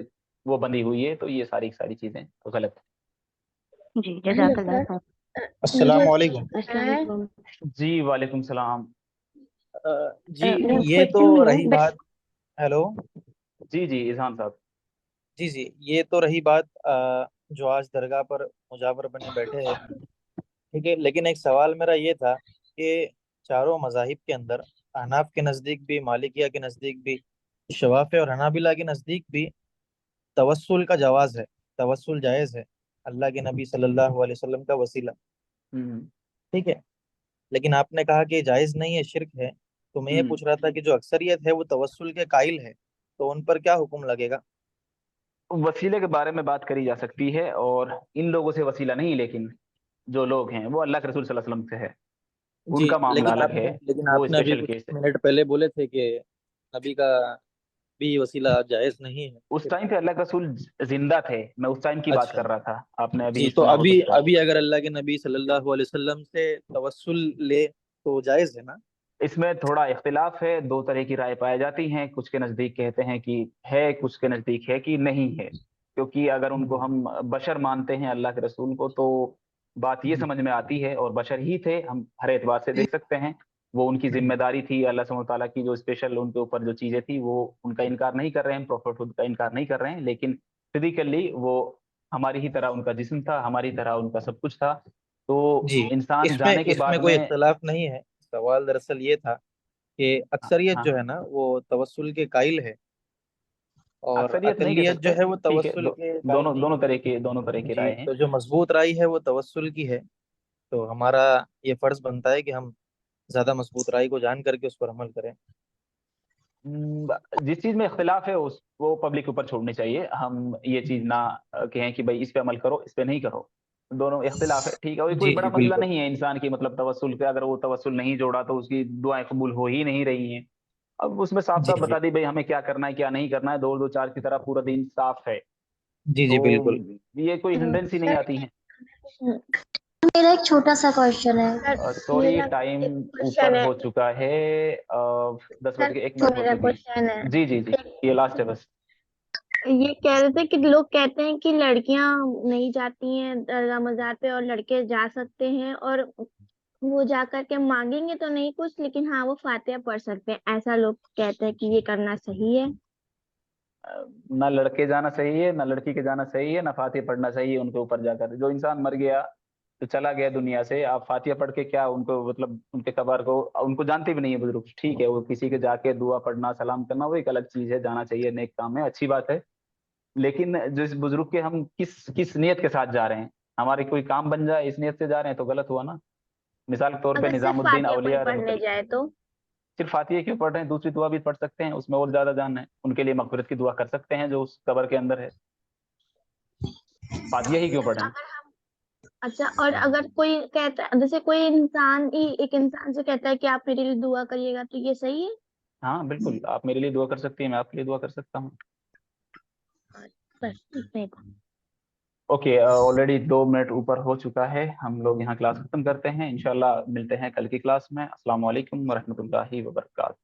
वो बंधी हुई है, तो ये सारी सारी चीजें तो गलत जी, जजाकल्लाह खैर। अस्सलाम वालेकुम। अस्सलाम वालेकुम। है। जी वालेकुम सलाम। جی मैं یہ تو क्वेश्चन رہی है بات. ہیلو. جی جی اذہان صاحب. جی جی یہ تو رہی بات جو آج درگاہ پر مجاور بنے بیٹھے ہیں. ٹھیک ہے، لیکن ایک سوال میرا یہ تھا کہ چاروں مذاہب کے اندر، احناف کے نزدیک بھی، مالکیہ کے نزدیک بھی، شوافی اور حنابلہ کے نزدیک بھی توسل کا جواز ہے، توسل جائز ہے، اللہ کے نبی صلی اللہ علیہ وسلم کا وسیلہ. ہوں ٹھیک ہے، لیکن آپ نے کہا کہ جائز نہیں ہے، شرک ہے. تو میں یہ ہوں پوچھ رہا تھا کہ جو اکثریت ہے وہ توسل کے قائل ہے، تو ان پر کیا حکم لگے گا؟ وسیلے کے بارے میں بات کری جا سکتی ہے، اور ان لوگوں سے وسیلہ نہیں، لیکن جو لوگ ہیں وہ اللہ کے رسول صلی اللہ علیہ وسلم سے ہے، ان جی، کا معاملہ الگ ہے، لیکن وہ آپ نے ابھی اسپیشل کچھ کیس ہے. منٹ پہلے بولے تھے کہ نبی کا بھی وسیلہ جائز نہیں ہے اس پھر. ٹائم پہ اللہ کے رسول زندہ تھے، میں اس ٹائم کی بات اچھا کر رہا تھا، آپ نے ابھی جی، تو سنا ہو ابھی سکتا ہے. ابھی اگر اللہ کے نبی صلی اللہ علیہ وسلم سے توسل لے تو جائز ہے نا؟ اس میں تھوڑا اختلاف ہے، دو طرح کی رائے پائی جاتی ہیں، کچھ کے نزدیک کہتے ہیں کہ ہے، کچھ کے نزدیک ہے کہ نہیں ہے. کیونکہ اگر ان کو ہم بشر مانتے ہیں اللہ کے رسول کو، تو بات یہ سمجھ میں آتی ہے، اور بشر ہی تھے، ہم ہر اعتبار سے دیکھ سکتے ہیں، وہ ان کی ذمہ داری تھی، اللہ سبحانہ تعالیٰ کی جو اسپیشل ان کے اوپر جو چیزیں تھی، وہ ان کا انکار نہیں کر رہے ہیں، پروفٹ خود کا انکار نہیں کر رہے ہیں، لیکن فزیکلی وہ ہماری ہی طرح ان کا جسم تھا، ہماری طرح ان کا سب کچھ تھا. تو جی، انسان جانے کے اس میں بعد کوئی میں اختلاف نہیں ہے. سوال دراصل یہ تھا کہ اکثریت ہاں جو ہے نا وہ توسل کے قائل ہے، اور اکثریت نہیں کہہ اقلیت جو سکتے، ہے وہ ٹھیک ہے، توسل کے قائل دونوں نہیں دونوں ہے. طرح کی جی، رائے ہیں. تو جو مضبوط رائے ہے وہ توسل کی ہے. تو ہمارا یہ فرض بنتا ہے کہ ہم زیادہ مضبوط رائے کو جان کر کے اس پر عمل کریں. جس چیز میں اختلاف ہے اس وہ پبلک کے اوپر چھوڑنی چاہیے، ہم یہ چیز نہ کہیں کہ بھائی اس پہ عمل کرو، اس پہ نہیں کرو. دونوں اختلاف ہے، ٹھیک ہے، وہ کوئی جی بڑا جی مسئلہ بالکل. نہیں ہے انسان کی، مطلب توسل پہ اگر وہ توسل نہیں جوڑا تو اس کی دعائیں قبول ہو ہی نہیں رہی ہیں. اب اس میں صاف جی صاف جی بتا دی بھائی ہمیں کیا کرنا ہے کیا نہیں کرنا ہے، دو دو چار کی طرح پورا دن صاف ہے، جی تو جی بالکل. یہ کوئی ہنڈرنس ہی نہیں آتی ہے. میرا ایک چھوٹا سا کوشچن ہے. سوری، میرا ٹائم ایک اوپر کوشچن ہے ہو چکا ہے، 10:01 ہو میرا چکی کوشچن ہے. ہے. جی جی جی، یہ لاسٹ ہے بس. یہ کہہ رہے تھے کہ لوگ کہتے ہیں کہ لڑکیاں نہیں جاتی ہیں درگاہ مزار پہ اور لڑکے جا سکتے ہیں، اور وہ جا کر کے مانگیں گے تو نہیں کچھ، لیکن ہاں وہ فاتحہ پڑھ سکتے ہیں. ایسا لوگ کہتے ہیں کہ یہ کرنا صحیح ہے؟ نہ لڑکے جانا صحیح ہے، نہ لڑکی کے جانا صحیح ہے، نہ فاتحہ پڑھنا صحیح ہے ان کے اوپر جا کر. جو انسان مر گیا تو چلا گیا دنیا سے، آپ فاتحہ پڑھ کے کیا ان کو، مطلب ان کے قبر کو ان کو جانتے بھی نہیں ہے بزرگ، ٹھیک ہے، وہ کسی کے جا کے دعا پڑھنا سلام کرنا وہ ایک الگ چیز ہے، جانا چاہیے، نیک کام ہے، اچھی بات ہے. لیکن جس بزرگ کے ہم کس نیت کے ساتھ جا رہے ہیں، ہمارے کوئی کام بن جائے اس نیت سے جا رہے ہیں تو غلط ہوا نا. مثال کے طور پہ اگر نظام صرف الدین فاتحہ کوئی اولیاء رحمۃ پڑھنے اللہ، جائے تو؟ صرف فاتحہ کیوں پڑھ رہے ہیں، دوسری دعا بھی پڑھ سکتے ہیں، اس میں اور زیادہ جان ہے، ان کے لیے مغفرت کی دعا کر سکتے ہیں جو اس قبر کے اندر ہے. فاتحہ ہی کیوں پڑھیں؟ اچھا، اور اگر کوئی کہتا ہے، جیسے کوئی انسان ہی ایک انسان سے کہتا ہے کہ آپ میرے لیے دعا کریے گا، تو یہ صحیح ہے؟ ہاں بالکل، آپ میرے لیے دعا کر سکتی ہیں، میں آپ کے لیے دعا کر سکتا ہوں. بس اتنے کو. اوکے، آلریڈی 2 منٹ اوپر ہو چکا ہے، ہم لوگ یہاں کلاس ختم کرتے ہیں، انشاءاللہ ملتے ہیں کل کی کلاس میں. السلام علیکم ورحمۃ اللہ وبرکاتہ.